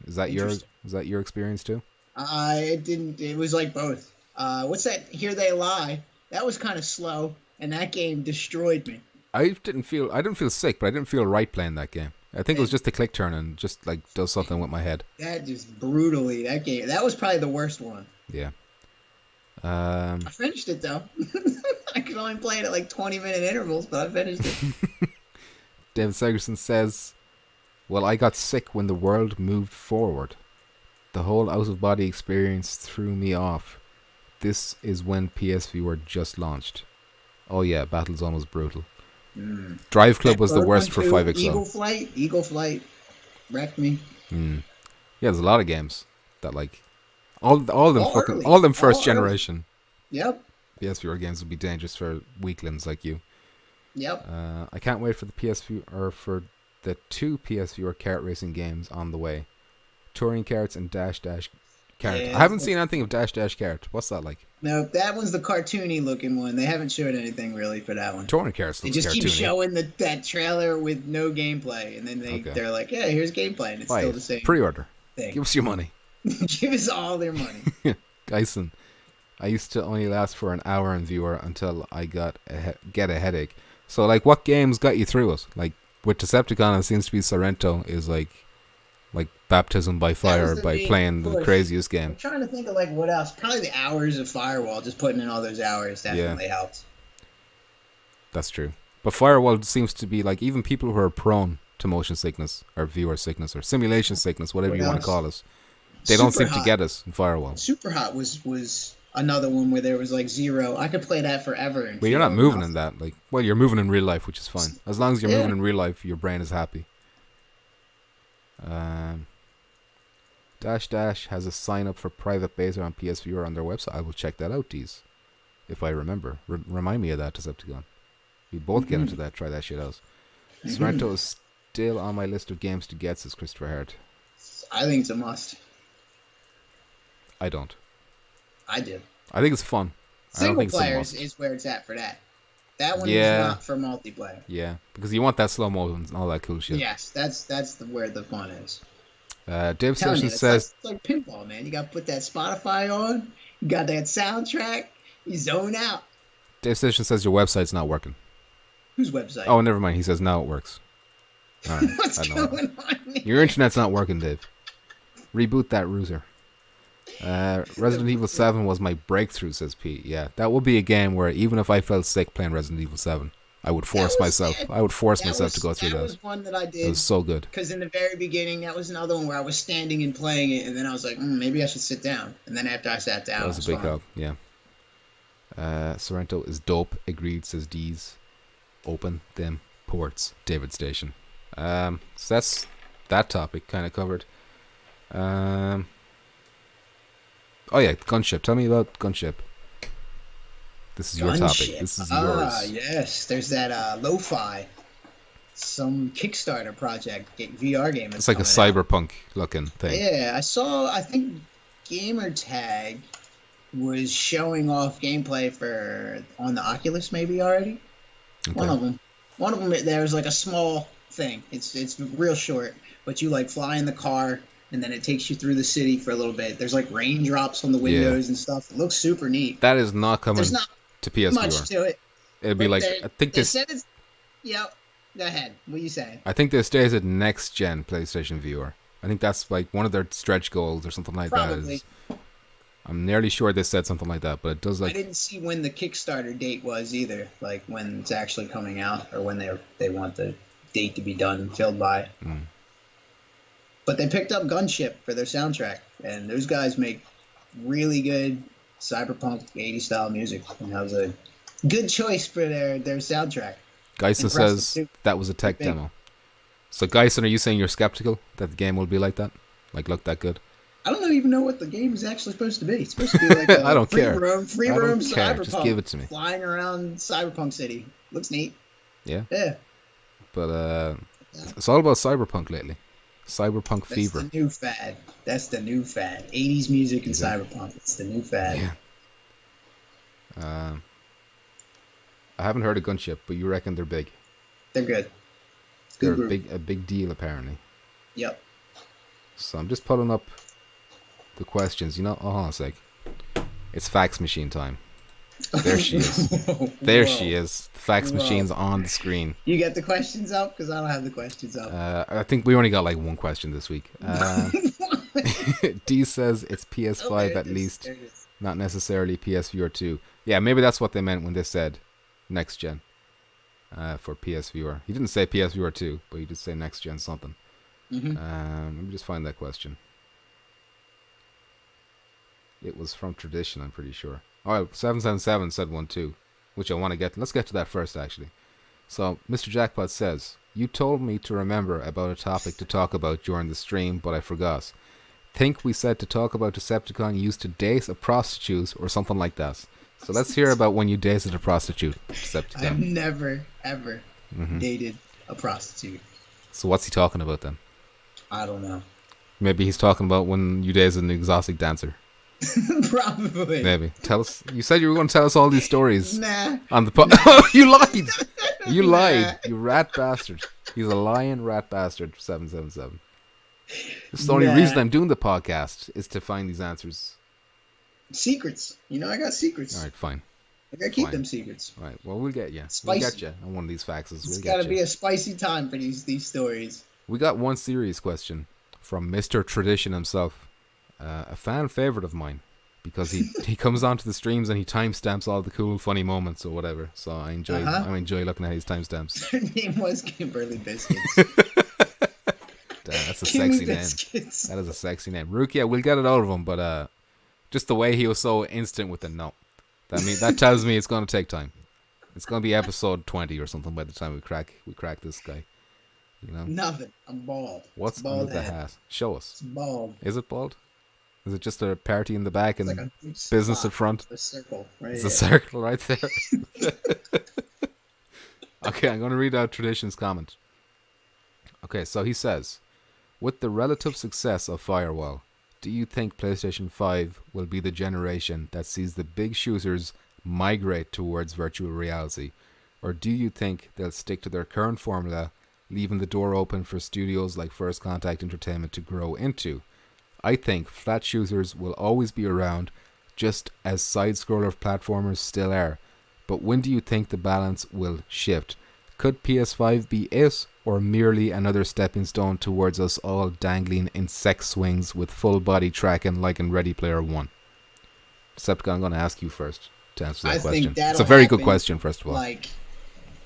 Is that your experience too? It didn't. It was like both. What's that? Here They Lie. That was kind of slow, and that game destroyed me. I didn't feel sick, but I didn't feel right playing that game. I think it was just the click turn and just like does something with my head. That just brutally. That game. That was probably the worst one. Yeah. I finished it though. I could only play it at like 20-minute intervals, but I finished it. David Segerson says, "Well, I got sick when the world moved forward. The whole out-of-body experience threw me off. This is when PSVR just launched. Oh yeah, Battlezone was brutal. Drive Club was the worst for 5XL. Eagle Flight wrecked me. Yeah, there's a lot of games that like all them first generation. Yep. PSVR games would be dangerous for weaklings like you. Yep. I can't wait for the PSVR or for the 2 PSVR kart racing games on the way. Touring karts and Dash Dash Kart. Yeah, I haven't seen anything of Dash Dash Kart. What's that like? No, that one's the cartoony looking one. They haven't showed anything really for that one. Touring karts They looks just cartoony. keep showing that trailer with no gameplay, and then they're like, "Yeah, here's gameplay," and it's still the same Pre-order. thing. Give us your money. Give us all their money. Geisen. I used to only last for an hour in viewer until I get a headache. So, like, what games got you through it? Like, with Decepticon, it seems to be Sorento is like baptism by fire by playing the craziest game. I'm trying to think of, like, what else. Probably the hours of Firewall, just putting in all those hours definitely helped. That's true. But Firewall seems to be, like, even people who are prone to motion sickness, or viewer sickness, or simulation sickness, whatever you want to call it, they don't seem to get us in Firewall. Super Hot was another one where there was like zero. I could play that forever. But you're not moving in that. Like, well, you're moving in real life, which is fine. As long as you're moving in real life, your brain is happy. Dash Dash has a sign up for private beta on PSVR on their website. I will check that out, Deez. If I remember. Remind me of that, Decepticon. We both get into that. Try that shit out. Sorento is still on my list of games to get, says Christopher Hart. I think it's a must. I don't. I do. I think it's fun. Single player is where it's at for that. That one is not for multiplayer. Yeah, because you want that slow mo and all that cool shit. Yes, that's where the fun is. Dave Session says... It's like pinball, man. You got to put that Spotify on. You got that soundtrack. You zone out. Dave Session says your website's not working. Whose website? Oh, never mind. He says now it works. All right. What's going on here? Your internet's not working, Dave. Reboot that router. Resident Evil 7 was my breakthrough, says Pete. Yeah, that would be a game where even if I felt sick playing Resident Evil 7, I would force myself. I would force myself to go through that. That was one that I did. It was so good. Because in the very beginning, that was another one where I was standing and playing it, and then I was like, maybe I should sit down. And then after I sat down, that was a big help. Yeah. Sorento is dope. Agreed, says Deez. Open them ports. David Station. So that's that topic kind of covered. Oh yeah, Gunship. Tell me about Gunship. This is your topic. This is yours. Yes. There's that lo-fi, some Kickstarter project, VR game. It's like a cyberpunk looking thing. Yeah, I think Gamertag was showing off gameplay on the Oculus maybe already. Okay. One of them. There was like a small thing. It's real short, but you like fly in the car, and then it takes you through the city for a little bit. There's like raindrops on the Yeah. windows and stuff. It looks super neat. That is not coming There's not to much PSVR. to it, It'd be but like, I think they this. said it's. Yep. Go ahead. What are you saying? I think they stated next gen PlayStation VR. I think that's like one of their stretch goals or something like Probably. that. I'm nearly sure they said something like that, but it does I like. didn't see when the Kickstarter date was either, like when it's actually coming out or when they want the date to be done filled by. But they picked up Gunship for their soundtrack, and those guys make really good cyberpunk 80s style music, and that was a good choice for their soundtrack. Geisen says that was a tech demo. So Geisen, are you saying you're skeptical that the game will be like that? Like look that good? I don't even know what the game is actually supposed to be. It's supposed to be like a I don't care. Free roam cyberpunk. Just give it to me. Flying around Cyberpunk City. Looks neat. Yeah. Yeah. But it's all about cyberpunk lately. Cyberpunk fever. That's the new fad. That's the new fad. 80s music and cyberpunk. It's the new fad. Yeah. I haven't heard of Gunship, but you reckon they're big. They're good. They're a big deal apparently. Yep. So I'm just pulling up the questions. You know, hold on a sec. It's fax machine time. There she is. There she is. The fax machine's on the screen. You get the questions up? Because I don't have the questions up. I think we only got like one question this week. D says it's PS5 at least, not necessarily PSVR 2. Yeah, maybe that's what they meant when they said next gen for PSVR. He didn't say PSVR 2, but he did say next gen something. Let me just find that question. It was from Tradition, I'm pretty sure. Oh, 777 said one too, which I want to get. Let's get to that first, actually. So, Mr. Jackpot says, you told me to remember about a topic to talk about during the stream, but I forgot. Think we said to talk about Decepticon used to date a prostitute or something like that. So let's hear about when you dated a prostitute, Decepticon. I've never, ever dated a prostitute. So what's he talking about then? I don't know. Maybe he's talking about when you dated an exotic dancer. Probably. Maybe. Tell us. You said you were going to tell us all these stories. Nah. On the you lied. You lied. You rat bastard. He's a lying rat bastard. 777. This is the only reason I'm doing the podcast is to find these answers. Secrets. You know, I got secrets. All right, fine. I gotta keep them secrets. All right. Well, we'll get you. Spicy. We'll get you on one of these faxes. It's gotta be a spicy time for these stories. We got one serious question from Mr. Tradition himself. A fan favorite of mine, because he comes onto the streams and he timestamps all the cool, funny moments or whatever. So I enjoy looking at his timestamps. Her name was Kimberly Biscuits. Damn, that's a sexy name. That is a sexy name. Rukia, we'll get it out of him, but just the way he was so instant with the no. That tells me it's going to take time. It's going to be episode 20 or something by the time we crack this guy. You know? Nothing. I'm bald. What's under the hat? Show us. It's bald. Is it bald? Is it just a party in the back and like business at front? A circle, right? It's a circle right there. Okay, I'm going to read out Tradition's comment. Okay, so he says, with the relative success of Firewall, do you think PlayStation 5 will be the generation that sees the big shooters migrate towards virtual reality? Or do you think they'll stick to their current formula, leaving the door open for studios like First Contact Entertainment to grow into? I think flat shooters will always be around, just as side-scroller platformers still are. But when do you think the balance will shift? Could PS5 be it, or merely another stepping stone towards us all dangling in sex swings with full body tracking like in Ready Player One? Decepticon, I'm going to ask you first to answer that question. It's a very good question, first of all. I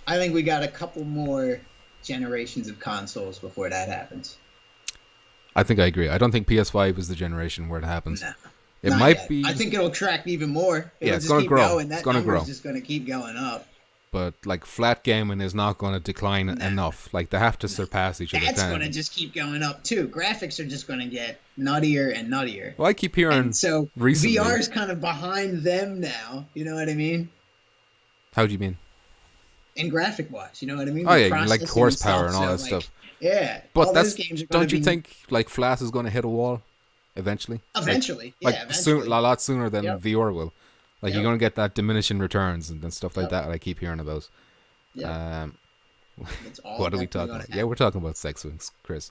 think we got a couple more generations of consoles before that happens. I think I agree. I don't think PS5 is the generation where it happens. No, it might be. I think it'll track even more. It's going to grow. It's going to grow. It's just going to keep going up. But like flat gaming is not going to decline enough. Like they have to surpass each other. That's going to just keep going up too. Graphics are just going to get nuttier and nuttier. Well, I keep hearing. And so recently, VR is kind of behind them now. You know what I mean? How do you mean? In graphic wise, you know what I mean? Oh yeah, like horsepower and all that stuff. Yeah, but don't you think like flat is going to hit a wall eventually? Eventually, a lot sooner than VR will. Like you're going to get that diminishing returns and stuff like that I keep hearing about. It's all What are we definitely talking gonna about? Yeah, happen. we're talking about sex swings, Chris.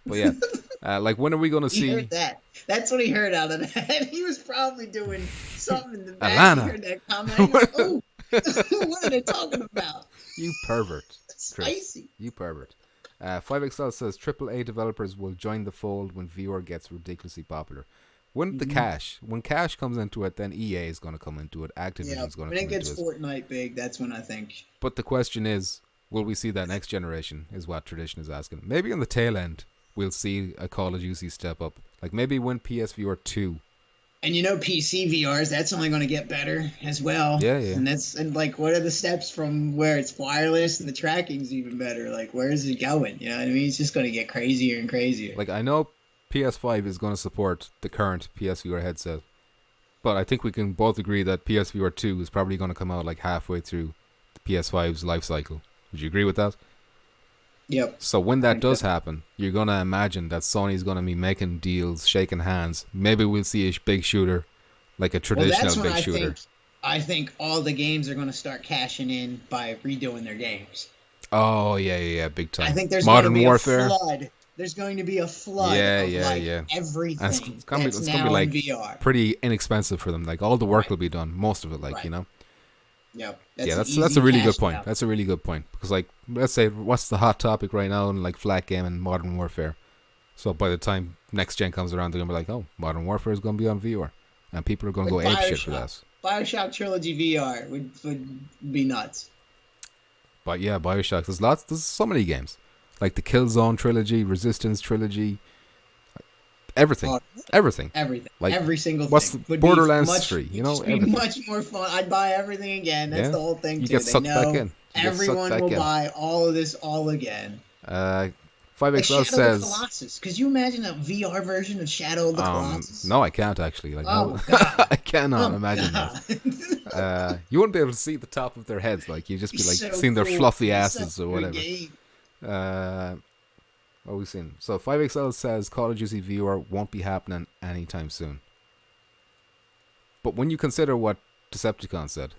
But yeah, like when are we gonna He see heard that. That's what he heard out of that. He was probably doing something in the back. He Atlanta? heard that comment. He's like, "Oh, what are they talking about? You pervert, Chris. Spicy." You pervert. 5XL says AAA developers will join the fold when VR gets ridiculously popular. When cash comes into it, then EA is going to come into it. Yeah, Activision's going to when it come into gets it. Fortnite big, that's when I think. But the question is, will we see that next generation? Is what Tradition is asking. Maybe on the tail end, we'll see a Call of Duty step up. Like maybe when PSVR 2. And PC VRs, that's only going to get better as well. Yeah, yeah. And like, what are the steps from where it's wireless and the tracking's even better? Like, where is it going? You know what I mean? It's just going to get crazier and crazier. Like I know PS5 is going to support the current PSVR headset, but I think we can both agree that PSVR 2 is probably going to come out like halfway through the PS5's life cycle. Would you agree with that? Yep. So when that does happen, you're going to imagine that Sony's going to be making deals, shaking hands. Maybe we'll see a big shooter, like a traditional big shooter. I think all the games are going to start cashing in by redoing their games. Oh, yeah, big time. I think there's Modern going to be Warfare. a flood. There's going to be a flood of everything. And it's gonna be like VR. pretty inexpensive for them. Like all the work will be done, most of it, like you know. Yep. That's a really good point. That's a really good point because like let's say what's the hot topic right now in like flat game and Modern Warfare. So by the time next gen comes around, they're gonna be like, oh, Modern Warfare is gonna be on VR, and people are gonna go apeshit for that. BioShock Trilogy VR would be nuts. But yeah, BioShock. There's so many games, like the Killzone trilogy, Resistance trilogy, everything. Like every single what's thing. The Borderlands 3? You know, everything. Much more fun. I'd buy everything again. That's the whole thing. You get sucked back in. Everyone will buy all of this all again. 5XL says. Colossus. Could you imagine a VR version of Shadow of the Colossus? No, I can't actually. Like, no, I cannot imagine that. You wouldn't be able to see the top of their heads. Like, you'd just be like seeing their fluffy asses or whatever. What are we seeing? So 5XL says Call of Duty VR won't be happening anytime soon. But when you consider what Dicepticon said,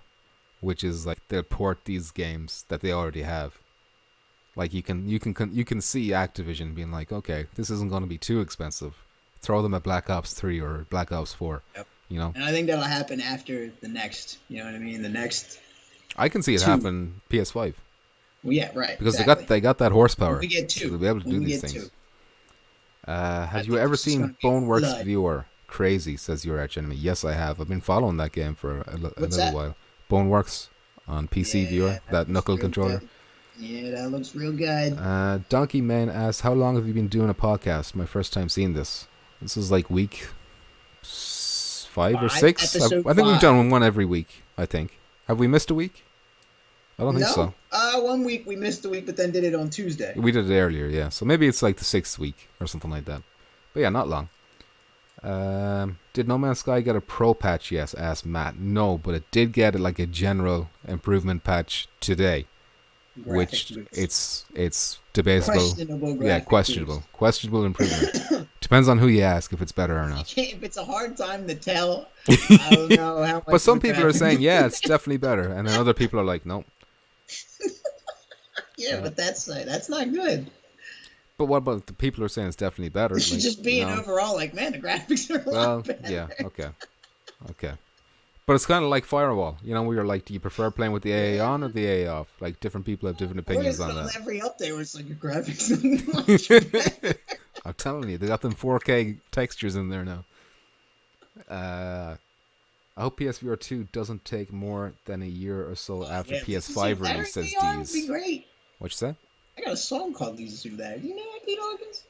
which is like they'll port these games that they already have. Like you can see Activision being like, okay, this isn't going to be too expensive. Throw them at Black Ops 3 or Black Ops 4. Yep. You know. And I think that'll happen after the next. You know what I mean? The next. I can see it happen PS5. Well, yeah, right. Because they got that horsepower. We get two. So they'll be able to do these things. Have you ever seen Boneworks VR? Crazy, says your arch enemy. Yes, I have. I've been following that game for a little while. Boneworks on PC VR, that knuckle controller. Good. Yeah, that looks real good. Donkey Man asks, how long have you been doing a podcast? My first time seeing this. This is like week 5 or 6. I think we've done one every week, I think. Have we missed a week? I don't think so. 1 week we missed a week, but then did it on Tuesday. We did it earlier, yeah. So maybe it's like the 6th week or something like that. But yeah, not long. Did No Man's Sky get a pro patch? Yes, asked Matt. No, but it did get like a general improvement patch today. Which it's debatable. Questionable improvement. Depends on who you ask if it's better or not. If it's a hard time to tell, I don't know how much. But some people are saying, yeah, it's definitely better, and then other people are like, no. Yeah, but that's not good. But what about the people who are saying it's definitely better? Like, just being overall like, man, the graphics are a lot better. Yeah, okay. But it's kind of like Firewall. You know, we were like, do you prefer playing with the AA on or the AA off? Like, different people have different opinions on that. Every update where it's like your graphics are much better. I'm telling you, they got them 4K textures in there now. I hope PSVR 2 doesn't take more than a year or so after PS5 release, says Deez. Would be great. What you say? I got a song called These Do That. Do you know what Pete Hawkins?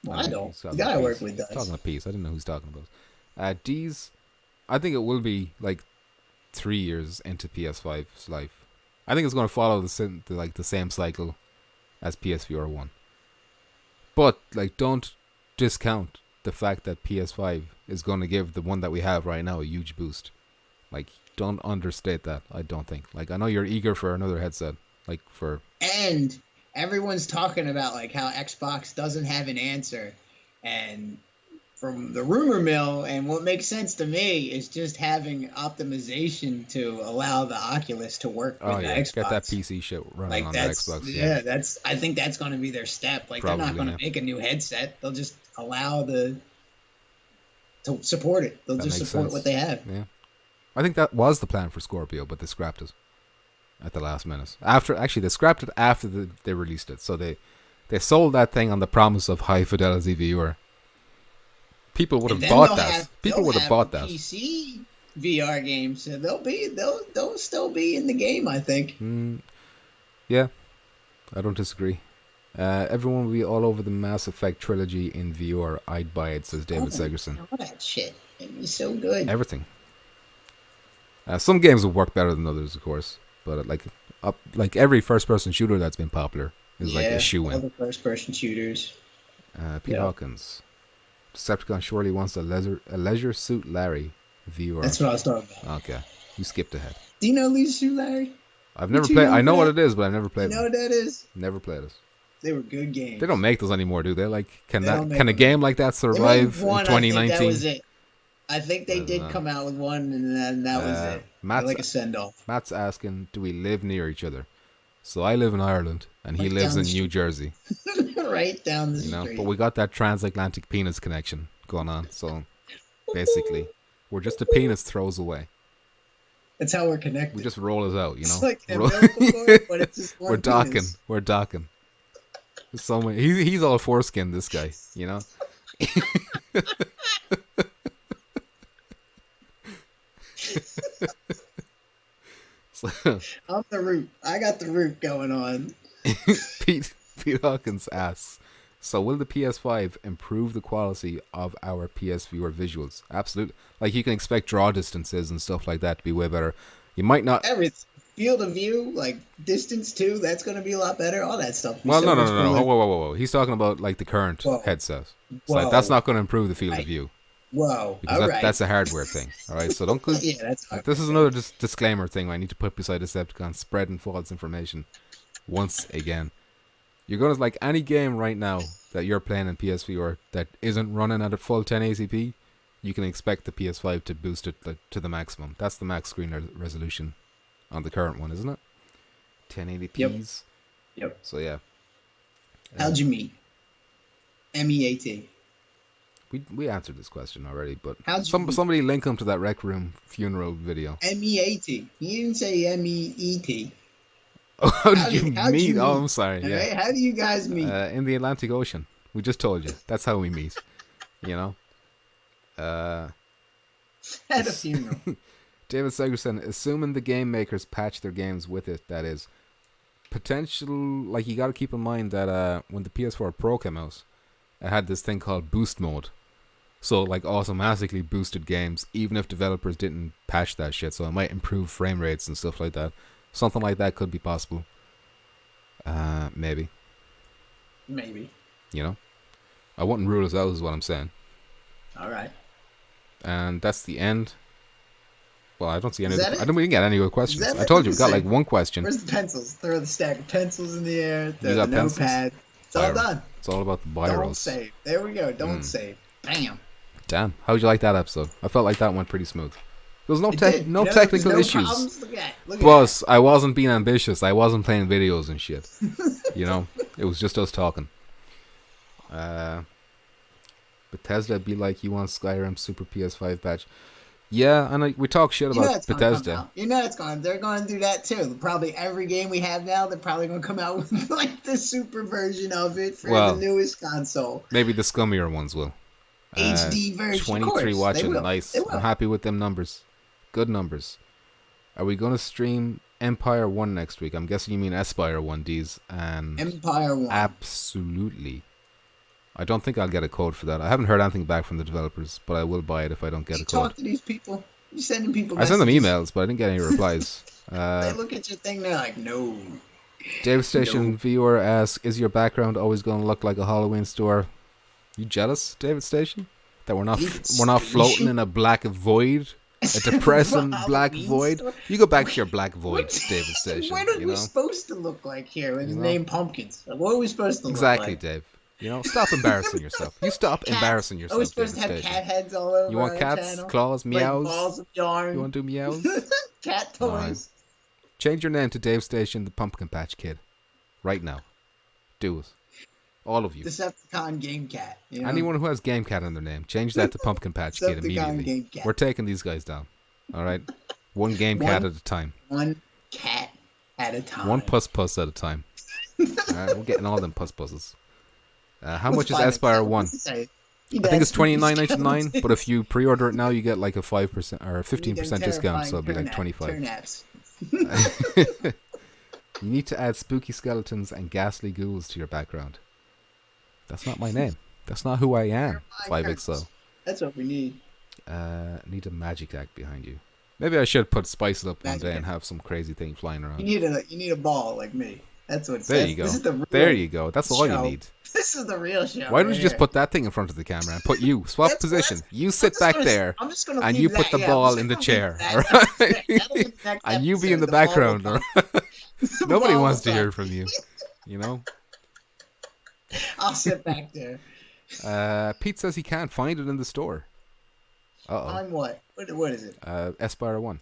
Well, I don't. The guy I work with does. Talking a piece. I didn't know who he's talking about. Deez, I think it will be like 3 years into PS5's life. I think it's going to follow the same cycle as PSVR 1. But like, don't discount the fact that PS5 is going to give the one that we have right now a huge boost. Like, don't understate that. I don't think. Like, I know you're eager for another headset. And everyone's talking about like how Xbox doesn't have an answer, and from the rumor mill, and what makes sense to me is just having optimization to allow the Oculus to work with the Xbox. Get that PC shit running Like on the that's Xbox. that's I think that's going to be their step. Like Probably, they're not going to make a new headset. They'll just allow to support it. They'll That just makes support sense. what they have. Yeah, I think that was the plan for Scorpio, but they scrapped it at the last minute. They scrapped it after they released it. So they sold that thing on the promise of high fidelity viewer. People would have bought that. People would have bought that. PC VR games, so they'll still be in the game, I think. Yeah, I don't disagree. Everyone will be all over the Mass Effect trilogy in VR. I'd buy it, says David Segerson. All that shit. It'd be so good. Everything. Some games will work better than others, of course, but like every first-person shooter that's been popular is like a shoe-in. All the first-person shooters. Pete Hawkins. Decepticon surely wants a leisure suit Larry VR. That's what I was talking about. Okay, you skipped ahead. Do you know Leisure Suit Larry? I've never played. I know what it is, but I've never played. You know what that is? Never played it. They were good games. They don't make those anymore, do they? Like, can a them. game like that survive in 2019? I think that was it. I think they did come out with one, and then that was it. Like a send-off. Matt's asking, do we live near each other? So I live in Ireland, and he lives in New Jersey. Right down the street. But we got that transatlantic penis connection going on. So basically, we're just a penis throws away. That's how we're connected. We just roll it out, It's like an umbilical cord, but it's just one We're docking. penis. We're docking. So many. He's all foreskin, this guy, you know? I'm the root. I got the root going on. Pete Hawkins asks, so will the PS5 improve the quality of our PSVR visuals? Absolutely. Like, you can expect draw distances and stuff like that to be way better. You might not... Everything. Field of view, like distance too, that's going to be a lot better. All that stuff. Well, no. Whoa. He's talking about like the current headset. So like, that's not going to improve the field of view. Whoa. Because that's a hardware thing. All right, so don't go... Yeah, that's hardware. This is another disclaimer thing I need to put beside Decepticon, spreading false information once again. You're going to, like, any game right now that you're playing in PSVR that isn't running at a full 1080p, you can expect the PS5 to boost it to the maximum. That's the max screen resolution on the current one, isn't it? 1080p's. Yep. So, yeah. How'd you meet? MEAT. We answered this question already, but somebody link him to that Rec Room funeral video. MEAT. You didn't say MEET. Oh, how did you meet? Oh, I'm sorry. Yeah. Right? How do you guys meet? In the Atlantic Ocean. We just told you. That's how we meet. You know? At a funeral. David Segerson, assuming the game makers patch their games with it, that is. Potential, like, you got to keep in mind that when the PS4 Pro came out, it had this thing called boost mode. So, like, automatically boosted games, even if developers didn't patch that shit. So it might improve frame rates and stuff like that. Something like that could be possible. Maybe. Maybe. You know? I wouldn't rule us out, is what I'm saying. All right. And that's the end. Well, I don't see any. We didn't get any other questions. I told you we got like one question. Where's the pencils? Throw the stack of pencils in the air. Throw the pencils? notepad. It's all done. It's all about the biros. Don't save. There we go. Don't save. Bam. Damn. How'd you like that episode? I felt like that went pretty smooth. There was no technical issues. Plus, I wasn't being ambitious. I wasn't playing videos and shit. You know, it was just us talking. Bethesda be like, you want Skyrim Super PS5 patch? Yeah, and we talk shit about Bethesda. You know it's going. They're going to do that too. Probably every game we have now, they're probably going to come out with like the super version of it for the newest console. Maybe the scummier ones will. HD version. 23 watching, nice. I'm happy with them numbers. Good numbers. Are we going to stream Empire 1 next week? I'm guessing you mean Espire 1, D's. And Empire 1. Absolutely. I don't think I'll get a code for that. I haven't heard anything back from the developers, but I will buy it if I don't get a code. You talk to these people. You sending people messages. I send them emails, but I didn't get any replies. They look at your thing, they're like, no. David Station viewer asks, is your background always going to look like a Halloween store? You jealous, David Station? That we're not floating in a black void? A depressing black void? You go back to your black void, David Station. What are we supposed to look like here with the name Pumpkins? What are we supposed to look like? Exactly, Dave. You know, stop embarrassing yourself. You stop Cats. embarrassing Are we yourself, supposed to have Devastation. cat heads all over You want our cats, channel? claws, Like meows? balls of yarn. You want to do meows? Cat All right. toys. Change your name to Devastation the Pumpkin Patch Kid. Right now. Do it. All of you. Decepticon Game Cat. You know? Anyone who has Game Cat in their name, change that to Pumpkin Patch Kid Decepticon immediately. Game Cat. We're taking these guys down. All right? One Game Cat at a time. One cat at a time. One puss at a time. All right? We're getting all them pusses. How much is Espire 1? I think it's $29.99, but if you pre-order it now, you get like a 5% or 15% discount, so it'll be like $25. You need to add spooky skeletons and ghastly ghouls to your background. That's not my name. That's not who I am, 5XO. That's what we need. Need a magic act behind you. Maybe I should spice it up one Magic day act. and have some crazy thing flying around. You need a ball like me. That's what. There you go. This is the real There you go. That's all you show. need. This is the real show. Why don't right you just here. put that thing in front of the camera and put you swap position? You sit back there. I'm just gonna and leave you put that- the I'm ball just in the gonna chair, leave that. alright? That'll be the next And you be in episode, the ball will background. come. Alright? The Nobody ball wants will to hear come. from you. You know? I'll sit back there. Pete says he can't find it in the store. On what? What is it? Espire 1.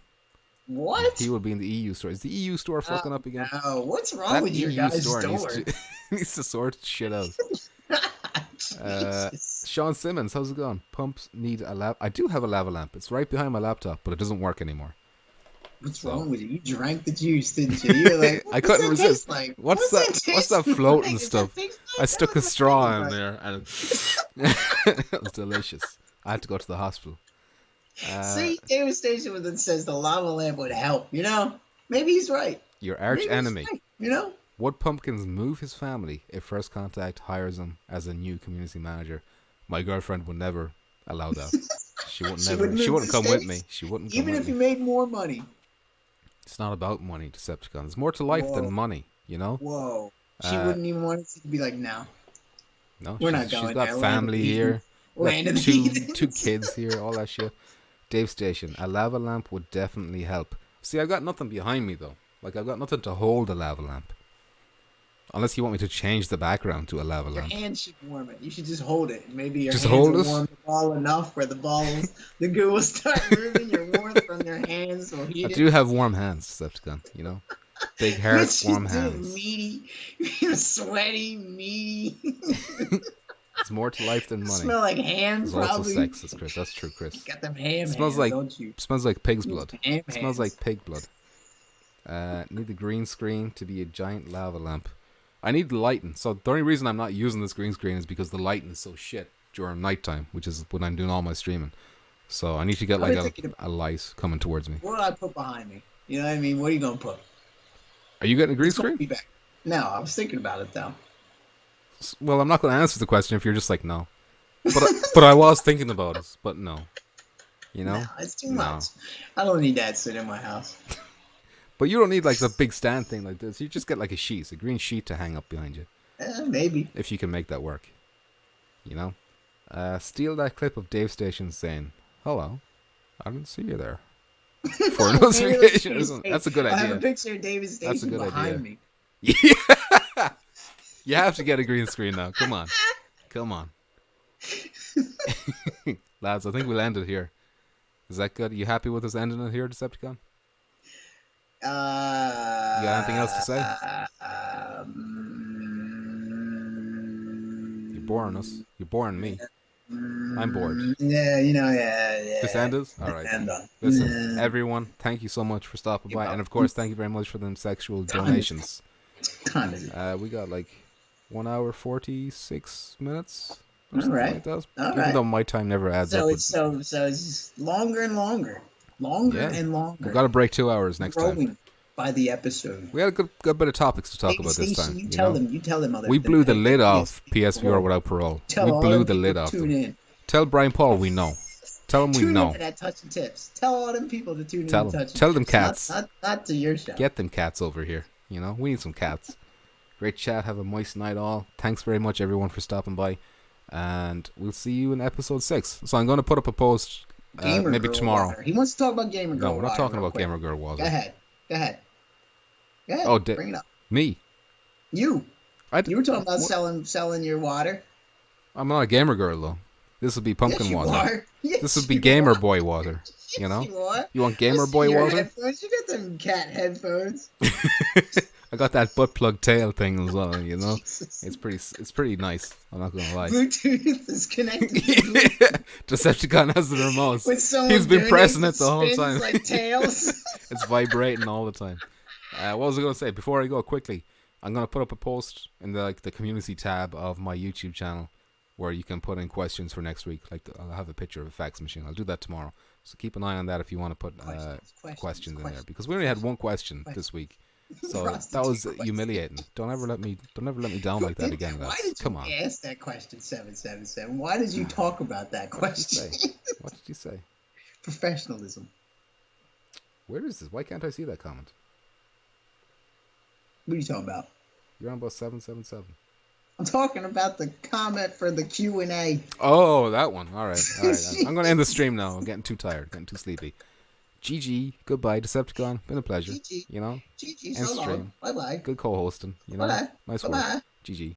What? He will be in the EU store. Is the EU store fucking up again? No, what's wrong That with your EU guys' store store? needs to sort shit out. Jesus. Sean Simmons, how's it going? Pumps need a lap. I do have a lava lamp. It's right behind my laptop, but it doesn't work anymore. What's wrong with you? You drank the juice, didn't you? You're like, I couldn't what's that resist. taste Like? What's that taste floating like? stuff? Does that taste I like? stuck a That's what straw it in tastes there, and it was delicious. I had to go to the hospital. like. See, Devastation with it says the lava lamp would help. You know, maybe he's right. Your arch Maybe he's enemy. right, you know. Would Pumpkins move his family if First Contact hires him as a new community manager? My girlfriend would never allow that. She wouldn't She never. would She move wouldn't to come with States? me. She wouldn't come Even with if me. you made more money. It's not about money, Decepticon. There's more to life Whoa. than money. You know. Whoa. She Uh, wouldn't even want to be like, no. No, We're she's, not going she's got there. We're family into the here. We're got into the two heathens. kids here. All that shit. Dave Station. A lava lamp would definitely help. See, I've got nothing behind me though. Like I've got nothing to hold a lava lamp. Unless you want me to change the background to a lava Your lamp. hand should warm it. You should just hold it. Maybe your Just hands hold will it? warm the ball enough where the goo will start moving. Your warmth from your hands will heat I it. do have warm hands, Decepticon. You know, big heart, Yes, you warm do. hands. Meaty, sweaty, meaty. It's more to life than money. Smell like ham, There's also probably. sexist, Chris. That's true, Chris. You got them ham Smells hands, like- don't you? Smells like pig's blood. Ham Smells hands. like pig blood. Need the green screen to be a giant lava lamp. I need the lighting. So the only reason I'm not using this green screen is because the lighting is so shit during nighttime, which is when I'm doing all my streaming. So I need to get I've been like thinking a light coming towards me. What do I put behind me? You know what I mean? What are you gonna put? Are you getting a green It's gonna screen? be back. No, I was thinking about it though. Well, I'm not going to answer the question if you're just like no. But I was thinking about it, but no. You know? No, it's too No. much. I don't need that sit in my house. But you don't need like the big stand thing like this. You just get like a green sheet to hang up behind you. Maybe. If you can make that work. You know? Steal that clip of Dave Station saying, "Hello, I didn't see you there." For a notification or something. That's a good I have a idea. picture of David Station That's a good behind idea. me. Yeah. You have to get a green screen now. Come on. Come on. Lads, I think we'll end it here. Is that good? You happy with us ending it here, Decepticon? You got anything else to say? You're boring us. You're boring me. I'm bored. Yeah, yeah. Just end us? Alright. End on. Listen, everyone, thank you so much for stopping by. And of course, thank you very much for them sexual donations. Time is it? We got like 1 hour 46 minutes. Or All something right. like that. All Even right. though my time never adds So up. it's so it's longer and longer, and longer. We've got to break 2 hours next time. Growing by the episode. We had a good bit of topics to talk Maybe about this Station, time. You You tell know? them. You tell them. We blew the lid off PSVR without parole. Tell We all blew them the lid people off to tune them. in. Tell Brian Paul we know. Tell him we Tune know. in for that touch and tips. Tell all them people to tune in. Tell to them. touch and Tell them tips. cats. Not to your show. Get them cats over here. You know, we need some cats. Great chat. Have a moist night all. Thanks very much everyone for stopping by. And we'll see you in episode 6. So I'm going to put up a post Gamer maybe Girl tomorrow. Water. He wants to talk about Gamer Girl. No, we're not Water talking real about quick. Gamer Girl Water. Go ahead. Go ahead. Oh, bring it up. Me? You. I You were talking about what? selling your water. I'm not a gamer girl though. This will be Yes, pumpkin you water. are. Yes, This would be you gamer are. boy water. You Yes, know? you are. You want gamer Listen boy to your water? headphones. You got them cat headphones. I got that butt plug tail thing as well, you know? Jesus. It's pretty nice. I'm not gonna lie. Bluetooth is connected to Bluetooth. Decepticon has the remote. With someone He's been doing pressing this, it the whole spins time. like tails. It's vibrating all the time. What was I gonna say? Before I go quickly, I'm gonna put up a post in the community tab of my YouTube channel where you can put in questions for next week. Like I'll have a picture of a fax machine. I'll do that tomorrow. So keep an eye on that if you want to put questions in there, because we only had one question this week. So that was humiliating. Don't ever let me down like that again, guys. Why did Come on. you ask that question, 777? Why did you talk about that question? What did you say? Professionalism. Where is this? Why can't I see that comment? What are you talking about? You're on about 777. I'm talking about the comment for the Q&A. Oh, that one. All right. I'm going to end the stream now. I'm getting too tired, getting too sleepy. GG. Goodbye, Decepticon. Been a pleasure. GG. You know? GG. End So long. stream. Bye-bye. Good co-hosting. You know? Bye-bye. Nice work. Bye-bye. GG.